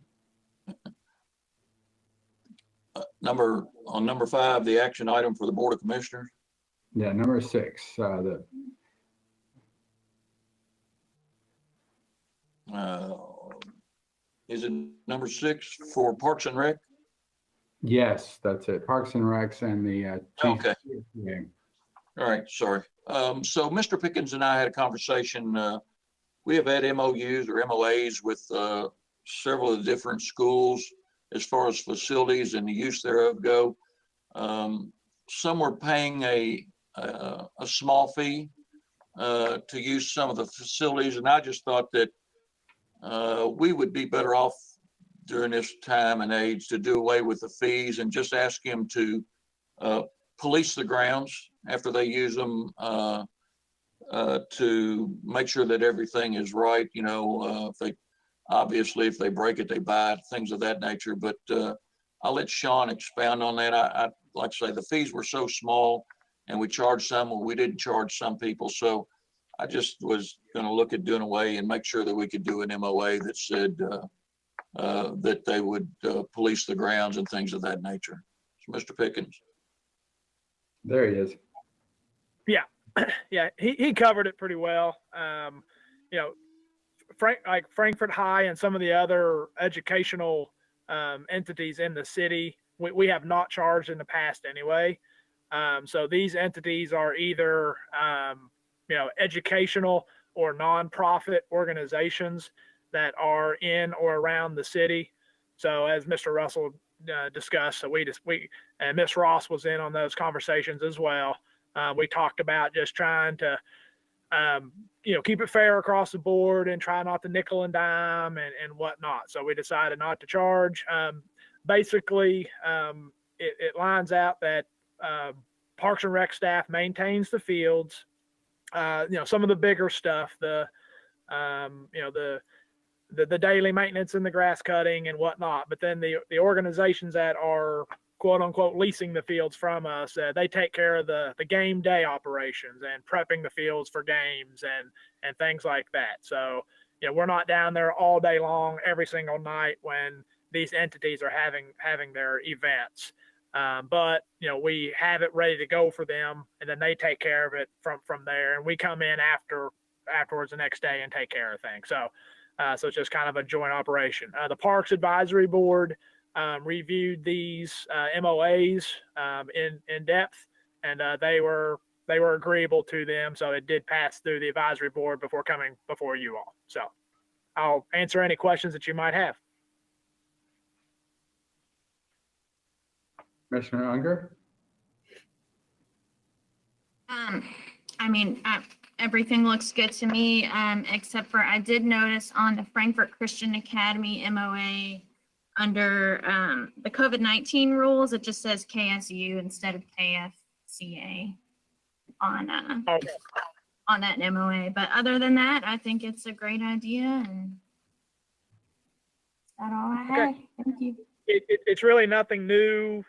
Number 5, the action item for the Board of Commissioners. Yeah, number 6. Is it number 6 for Parks and Rec? Yes, that's it. Parks and Recs and the chief. Okay. Yeah. All right, sorry. So Mr. Pickens and I had a conversation. We have had MOUs or MOAs with several of the different schools as far as facilities and the use thereof go. Some were paying a small fee to use some of the facilities, and I just thought that we would be better off during this time and age to do away with the fees and just ask him to police the grounds after they use them to make sure that everything is right. You know, Obviously, if they break it, they buy it, things of that nature. But I'll let Sean expound on that. I like I say, the fees were so small and we charged some, or we didn't charge some people. So I just was going to look at doing away and make sure that we could do an MOA that said that they would police the grounds and things of that nature. So Mr. Pickens. There he is. Yeah, yeah, he covered it pretty well. You know, like Frankfort High and some of the other educational entities in the city, we have not charged in the past anyway. So these entities are either you know, educational or nonprofit organizations that are in or around the city. So as Mr. Russell discussed, so we and Ms. Ross was in on those conversations as well. We talked about just trying to you know, keep it fair across the board and try not to nickel and dime and whatnot. So we decided not to charge. Basically, it lines out that Parks and Rec staff maintains the fields. You know, some of the bigger stuff, you know, the daily maintenance and the grass cutting and whatnot. But then the organizations that are quote unquote leasing the fields from us, they take care of the game day operations and prepping the fields for games and things like that. So, you know, we're not down there all day long every single night when these entities are having their events. But, you know, we have it ready to go for them, and then they take care of it from there. And we come in afterwards the next day and take care of things. So it's just kind of a joint operation. The Parks Advisory Board reviewed these MOAs in depth, and they were agreeable to them. So it did pass through the advisory board before coming before you all. So I'll answer any questions that you might have. Commissioner Unger? I mean, everything looks good to me, except for I did notice on the Frankfort Christian Academy MOA under the COVID-19 rules, it just says KSU instead of KFCA on that MOA. But other than that, I think it's a great idea, and that's all I have. Okay. Thank you. It's really nothing new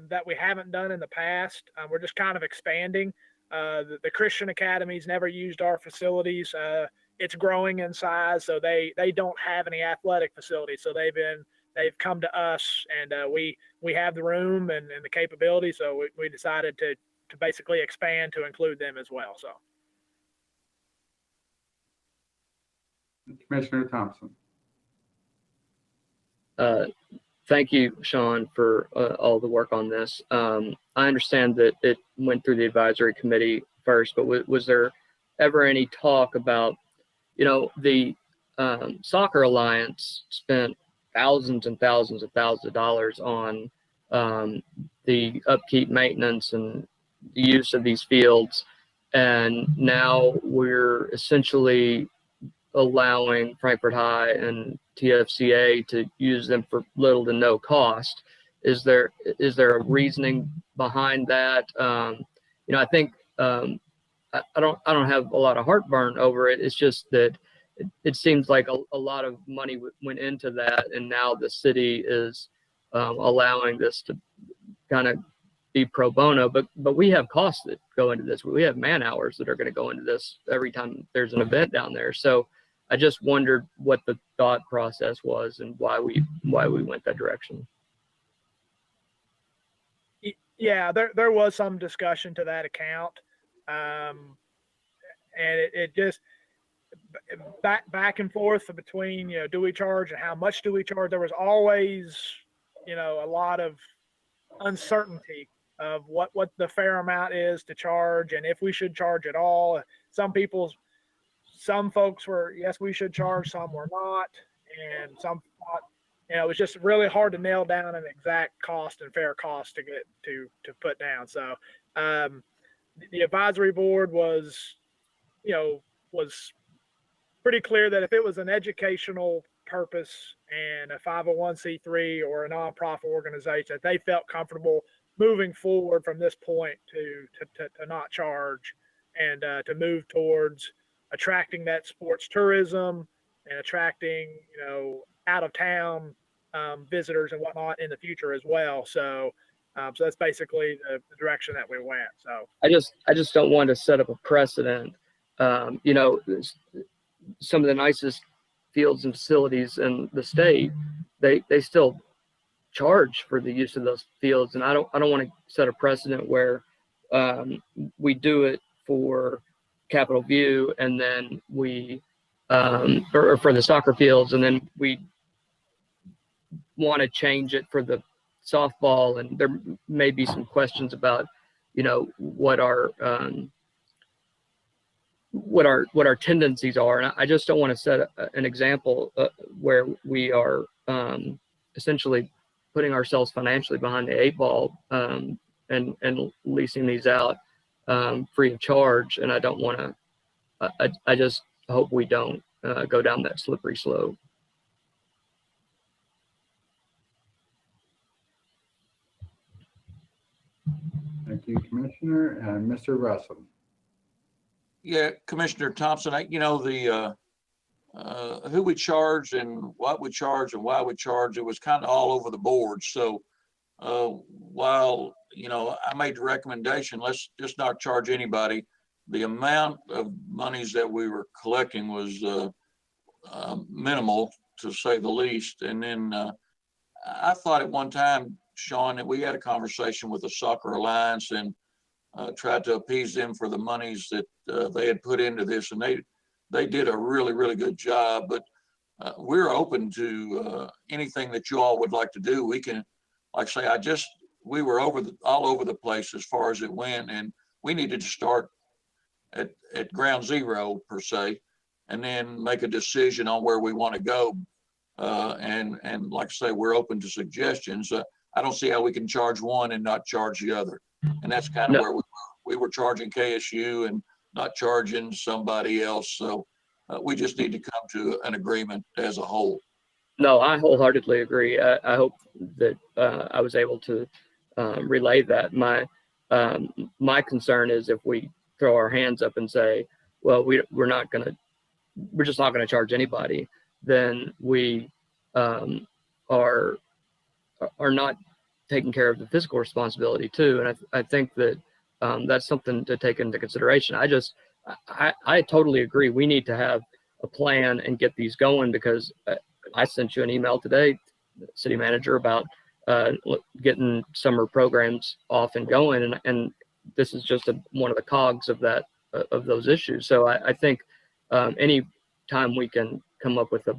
that we haven't done in the past. We're just kind of expanding. The Christian Academies never used our facilities. It's growing in size, so they don't have any athletic facilities. So they've come to us, and we have the room and the capability. So we decided to basically expand to include them as well. So. Commissioner Thompson. Thank you, Sean, for all the work on this. I understand that it went through the advisory committee first, but was there ever any talk about, you know, the Soccer Alliance spent thousands and thousands of dollars on the upkeep, maintenance, and the use of these fields, and now we're essentially allowing Frankfort High and TFCA to use them for little to no cost. Is there a reasoning behind that? You know, I think I don't have a lot of heartburn over it. It's just that it seems like a lot of money went into that, and now the city is allowing this to kind of be pro bono. But we have costs that go into this. We have man hours that are going to go into this every time there's an event down there. So I just wondered what the thought process was and why we went that direction. Yeah, there was some discussion to that account, and it just back and forth between, you know, do we charge and how much do we charge? There was always, you know, a lot of uncertainty of what the fair amount is to charge and if we should charge at all. Some folks were, yes, we should charge, some were not, and some thought, you know, it was just really hard to nail down an exact cost and fair cost to get to put down. So the advisory board was pretty clear that if it was an educational purpose and a 501c3 or a nonprofit organization, that they felt comfortable moving forward from this point to not charge and to move towards attracting that sports tourism and attracting, out of town visitors and whatnot in the future as well. So, so that's basically the direction that we went. So I just don't want to set up a precedent. Some of the nicest fields and facilities in the state, they still charge for the use of those fields, and I don't want to set a precedent where we do it for Capitol View and then we or for the soccer fields, and then we want to change it for the softball, and there may be some questions about what our tendencies are, and I just don't want to set an example where we are essentially putting ourselves financially behind the 8 ball and leasing these out free of charge. And I don't want to. I just hope we don't go down that slippery slope. Thank you, Commissioner. And Mr. Russell. Yeah, Commissioner Thompson, the who we charge and what we charge and why we charge, it was kind of all over the board. So while, I made the recommendation, let's just not charge anybody, the amount of monies that we were collecting was minimal, to say the least. And then I thought at one time, Sean, that we had a conversation with the Soccer Alliance and tried to appease them for the monies that they had put into this, and they did a really, really good job. But we're open to anything that you all would like to do. We can, like I say, we were all over the place as far as it went, and we needed to start at ground zero per se, and then make a decision on where we want to go. And like I say, we're open to suggestions. I don't see how we can charge one and not charge the other. And that's kind of where we were charging KSU and not charging somebody else. So we just need to come to an agreement as a whole. No, I wholeheartedly agree. I hope that I was able to relay that. My concern is if we throw our hands up and say, well, we're just not gonna charge anybody, then we are not taking care of the fiscal responsibility too. And I think that that's something to take into consideration. I totally agree. We need to have a plan and get these going, because I sent you an email today, city manager, about getting summer programs off and going. And this is just one of the cogs of that, of those issues. So I think any time we can come up with a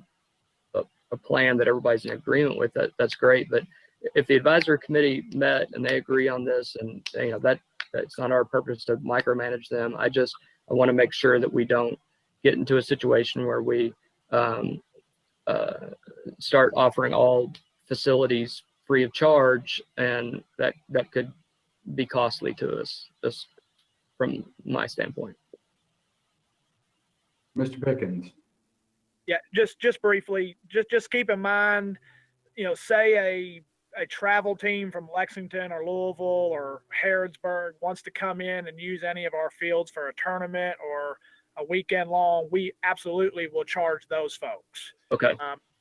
plan that everybody's in agreement with, that's great. But if the advisory committee met and they agree on this, and that's not our purpose to micromanage them. I want to make sure that we don't get into a situation where we start offering all facilities free of charge, and that could be costly to us, just from my standpoint. Mr. Pickens. yeah, just briefly, just keep in mind, say a travel team from Lexington or Louisville or Harrodsburg wants to come in and use any of our fields for a tournament or a weekend long, we absolutely will charge those folks. Okay.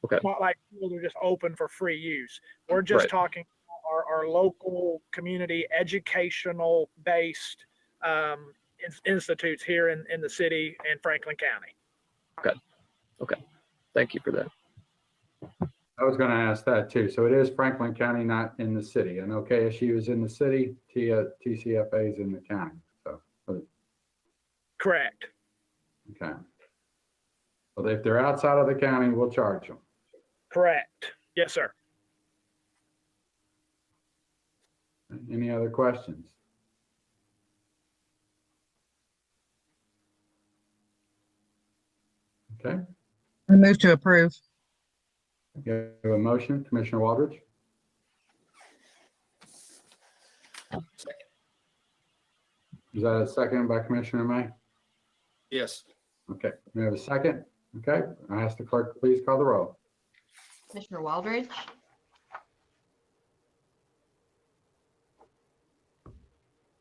Okay. It's not like fields are just open for free use. We're just talking our local community educational based institutes here in the city and Franklin County. Okay. Okay. Thank you for that. I was going to ask that too. So it is Franklin County, not in the city. I know KSU is in the city, TCFA is in the county. So correct. Okay. Well, if they're outside of the county, we'll charge them. Correct. Yes, sir. Any other questions? Okay. I move to approve. Okay, we have a motion, Commissioner Waldridge. Is that a second by Commissioner May? Yes. Okay, we have a second. Okay, I ask the clerk to please call the roll. Commissioner Waldridge.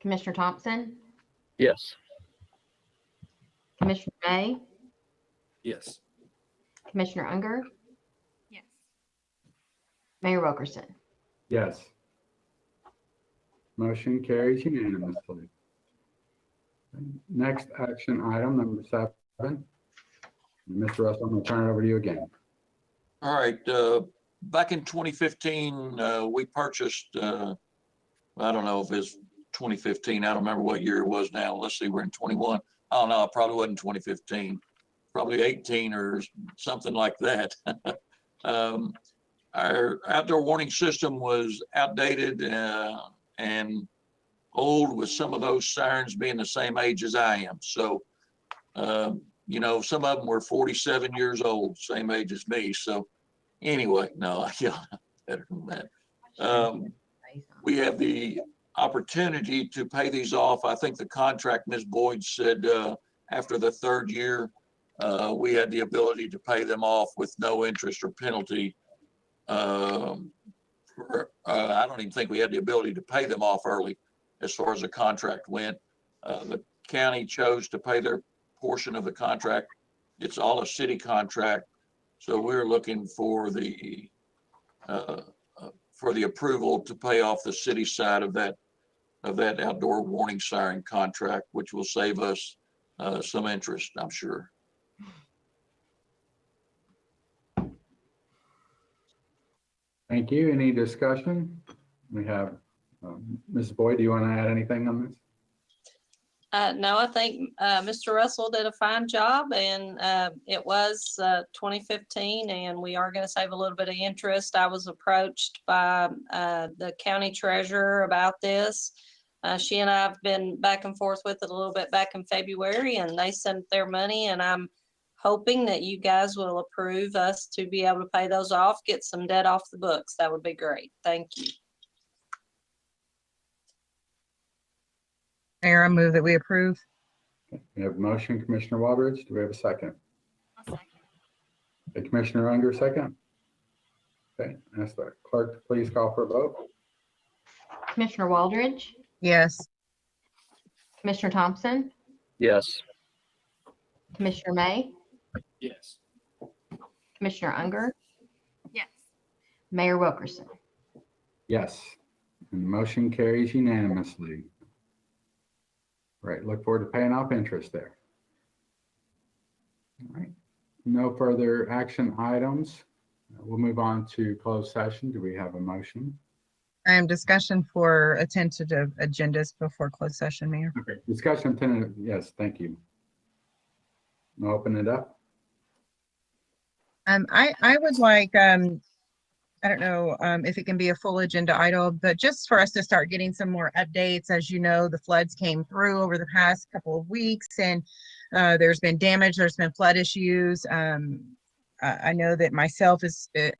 Commissioner Thompson, Yes. Commissioner May, Yes. Commissioner Unger, Yes. Mayor Wilkerson. Yes. Motion carries unanimously. Next action item, number 7. Mr. Russell, I'm going to turn it over to you again. All right, back in 2015, we purchased, I don't know if it's 2015, I don't remember what year it was now. Let's see, we're in 21. I don't know, it probably wasn't 2015, probably 18 or something like that. Our outdoor warning system was outdated and old, with some of those sirens being the same age as I am. So, you know, some of them were 47 years old, same age as me. So anyway, no, I feel better than that. We have the opportunity to pay these off. I think the contract, Ms. Boyd said, after the 3rd year, we had the ability to pay them off with no interest or penalty. I don't even think we had the ability to pay them off early as far as the contract went. The county chose to pay their portion of the contract. It's all a city contract. So we're looking for the approval to pay off the city side of that outdoor warning siren contract, which will save us some interest, I'm sure. Thank you. Any discussion? We have Ms. Boyd, do you want to add anything on this? No, I think Mr. Russell did a fine job, and it was 2015, and we are going to save a little bit of interest. I was approached by the county treasurer about this. She and I have been back and forth with it a little bit back in February, and they sent their money, and I'm hoping that you guys will approve us to be able to pay those off, get some debt off the books. That would be great. Thank you. Mayor, I move that we approve. We have a motion, Commissioner Walbridge. Do we have a second? I'll second. Okay, Commissioner Unger, second. Okay, ask the clerk to please call for a vote. Commissioner Waldridge, Yes. Commissioner Thompson, Yes. Commissioner May, Yes. Commissioner Unger, Yes. Mayor Wilkerson. Yes, and the motion carries unanimously. Right, look forward to paying off interest there. All right, no further action items. We'll move on to closed session. Do we have a motion? Discussion for a tentative agendas before closed session, Mayor. Okay, discussion tentative, yes, thank you. I'll open it up. I would like, I don't know if it can be a full agenda item, but just for us to start getting some more updates. As you know, the floods came through over the past couple of weeks, and there's been damage, there's been flood issues. I know that myself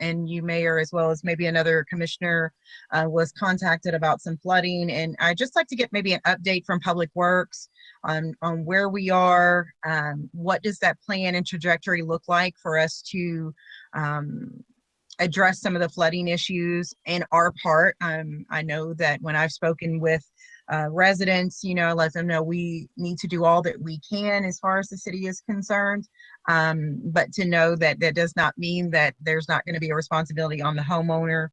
and you, Mayor, as well as maybe another commissioner, was contacted about some flooding, and I'd just like to get maybe an update from Public Works on where we are. What does that plan and trajectory look like for us to address some of the flooding issues in our part? I know that when I've spoken with residents, you know, let them know we need to do all that we can as far as the city is concerned. But to know that that does not mean that there's not going to be a responsibility on the homeowner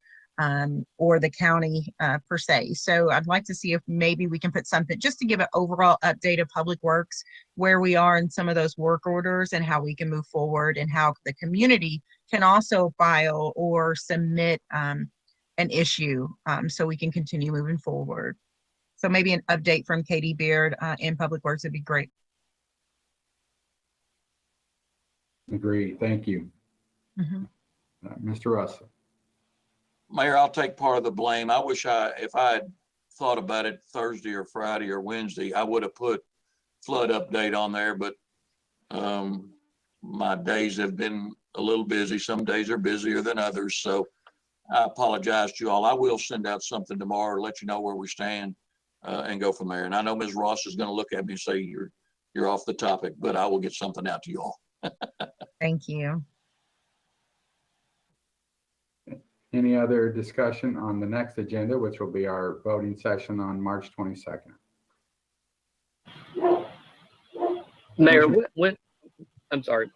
or the county per se. So I'd like to see if maybe we can put something just to give an overall update of Public Works, where we are in some of those work orders and how we can move forward, and how the community can also file or submit an issue so we can continue moving forward. So maybe an update from Katie Beard in Public Works would be great. Agree, thank you. Mr. Russell. Mayor, I'll take part of the blame. I wish if I had thought about it Thursday or Friday or Wednesday, I would have put flood update on there, but my days have been a little busy. Some days are busier than others. So I apologize to you all. I will send out something tomorrow to let you know where we stand and go from there. And I know Ms. Ross is going to look at me and say you're off the topic, but I will get something out to you all. Thank you. Any other discussion on the next agenda, which will be our voting session on March 22nd? Mayor, when I'm sorry.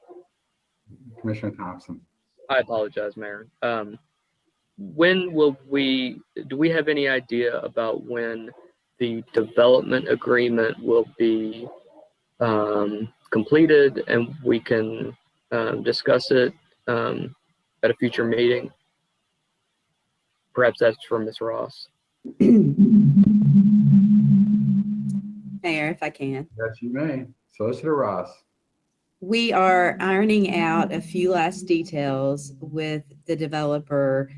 Commissioner Thompson. I apologize, Mayor. When will do we have any idea about when the development agreement will be completed and we can discuss it at a future meeting? Perhaps that's for Ms. Ross. Mayor, if I can. Yes, you may. Solicitor Ross. We are ironing out a few last details with the developer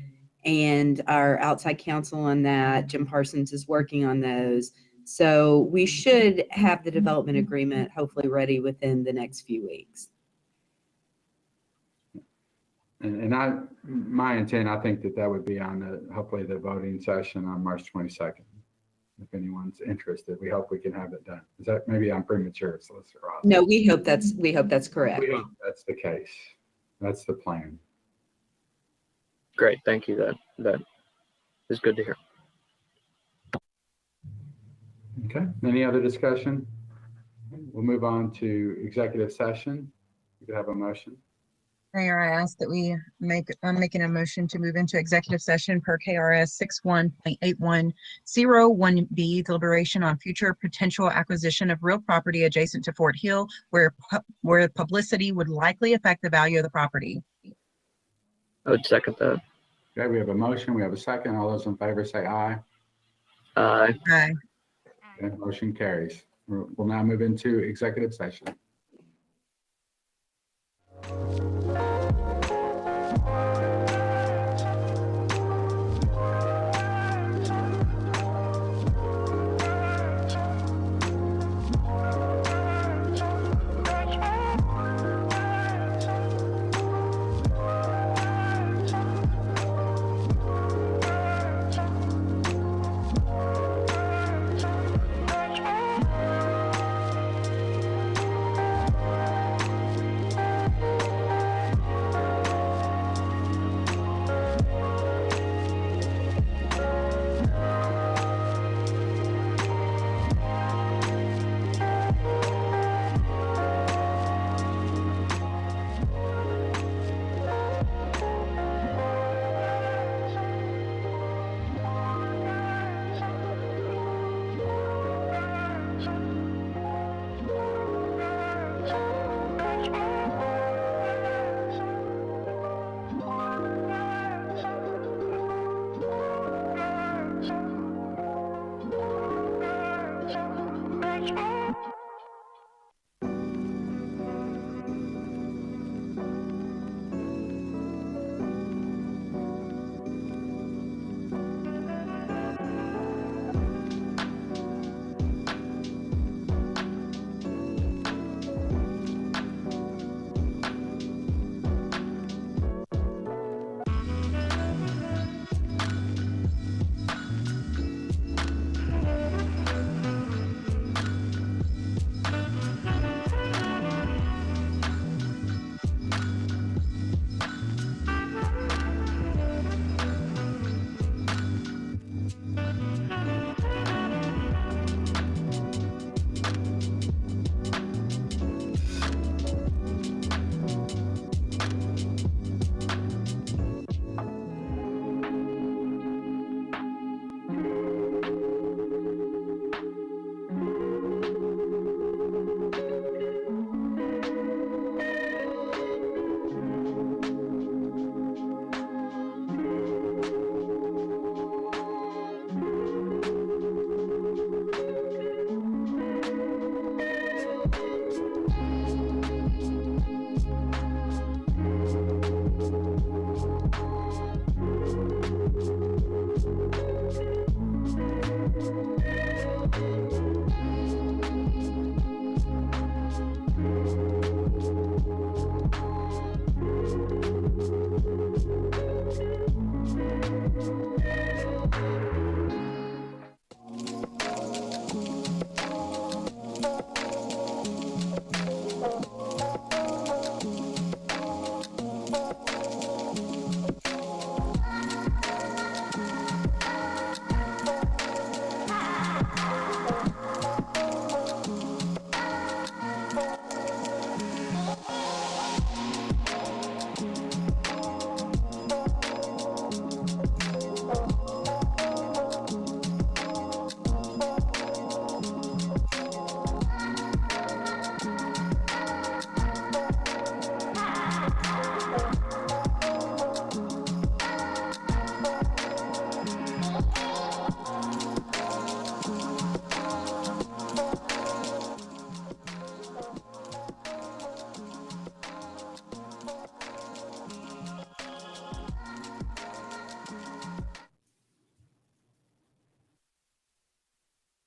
and our outside counsel on that. Jim Parsons is working on those. So we should have the development agreement hopefully ready within the next few weeks. And my intent, I think that would be on hopefully the voting session on March 22nd. If anyone's interested, we hope we can have it done. Is that, maybe I'm premature, Solicitor Ross? No, we hope that's correct. We hope that's the case. That's the plan. Great, thank you. That is good to hear. Okay, any other discussion? We'll move on to executive session. You could have a motion. Mayor, I ask that I'm making a motion to move into executive session per KRS 61.8101B, deliberation on future potential acquisition of real property adjacent to Fort Hill where publicity would likely affect the value of the property. I would second that. Okay, we have a motion. We have a second. All those in favor say aye. Aye. Aye. Okay, motion carries. We'll now move into executive session.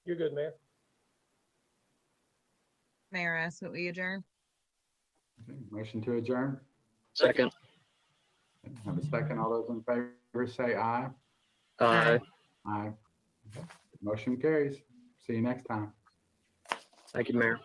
You're good, Mayor. Mayor asks that we adjourn. Okay, motion to adjourn. Second. Have a second. All those in favor say aye. Aye. Aye. Okay. Motion carries. See you next time. Thank you, Mayor.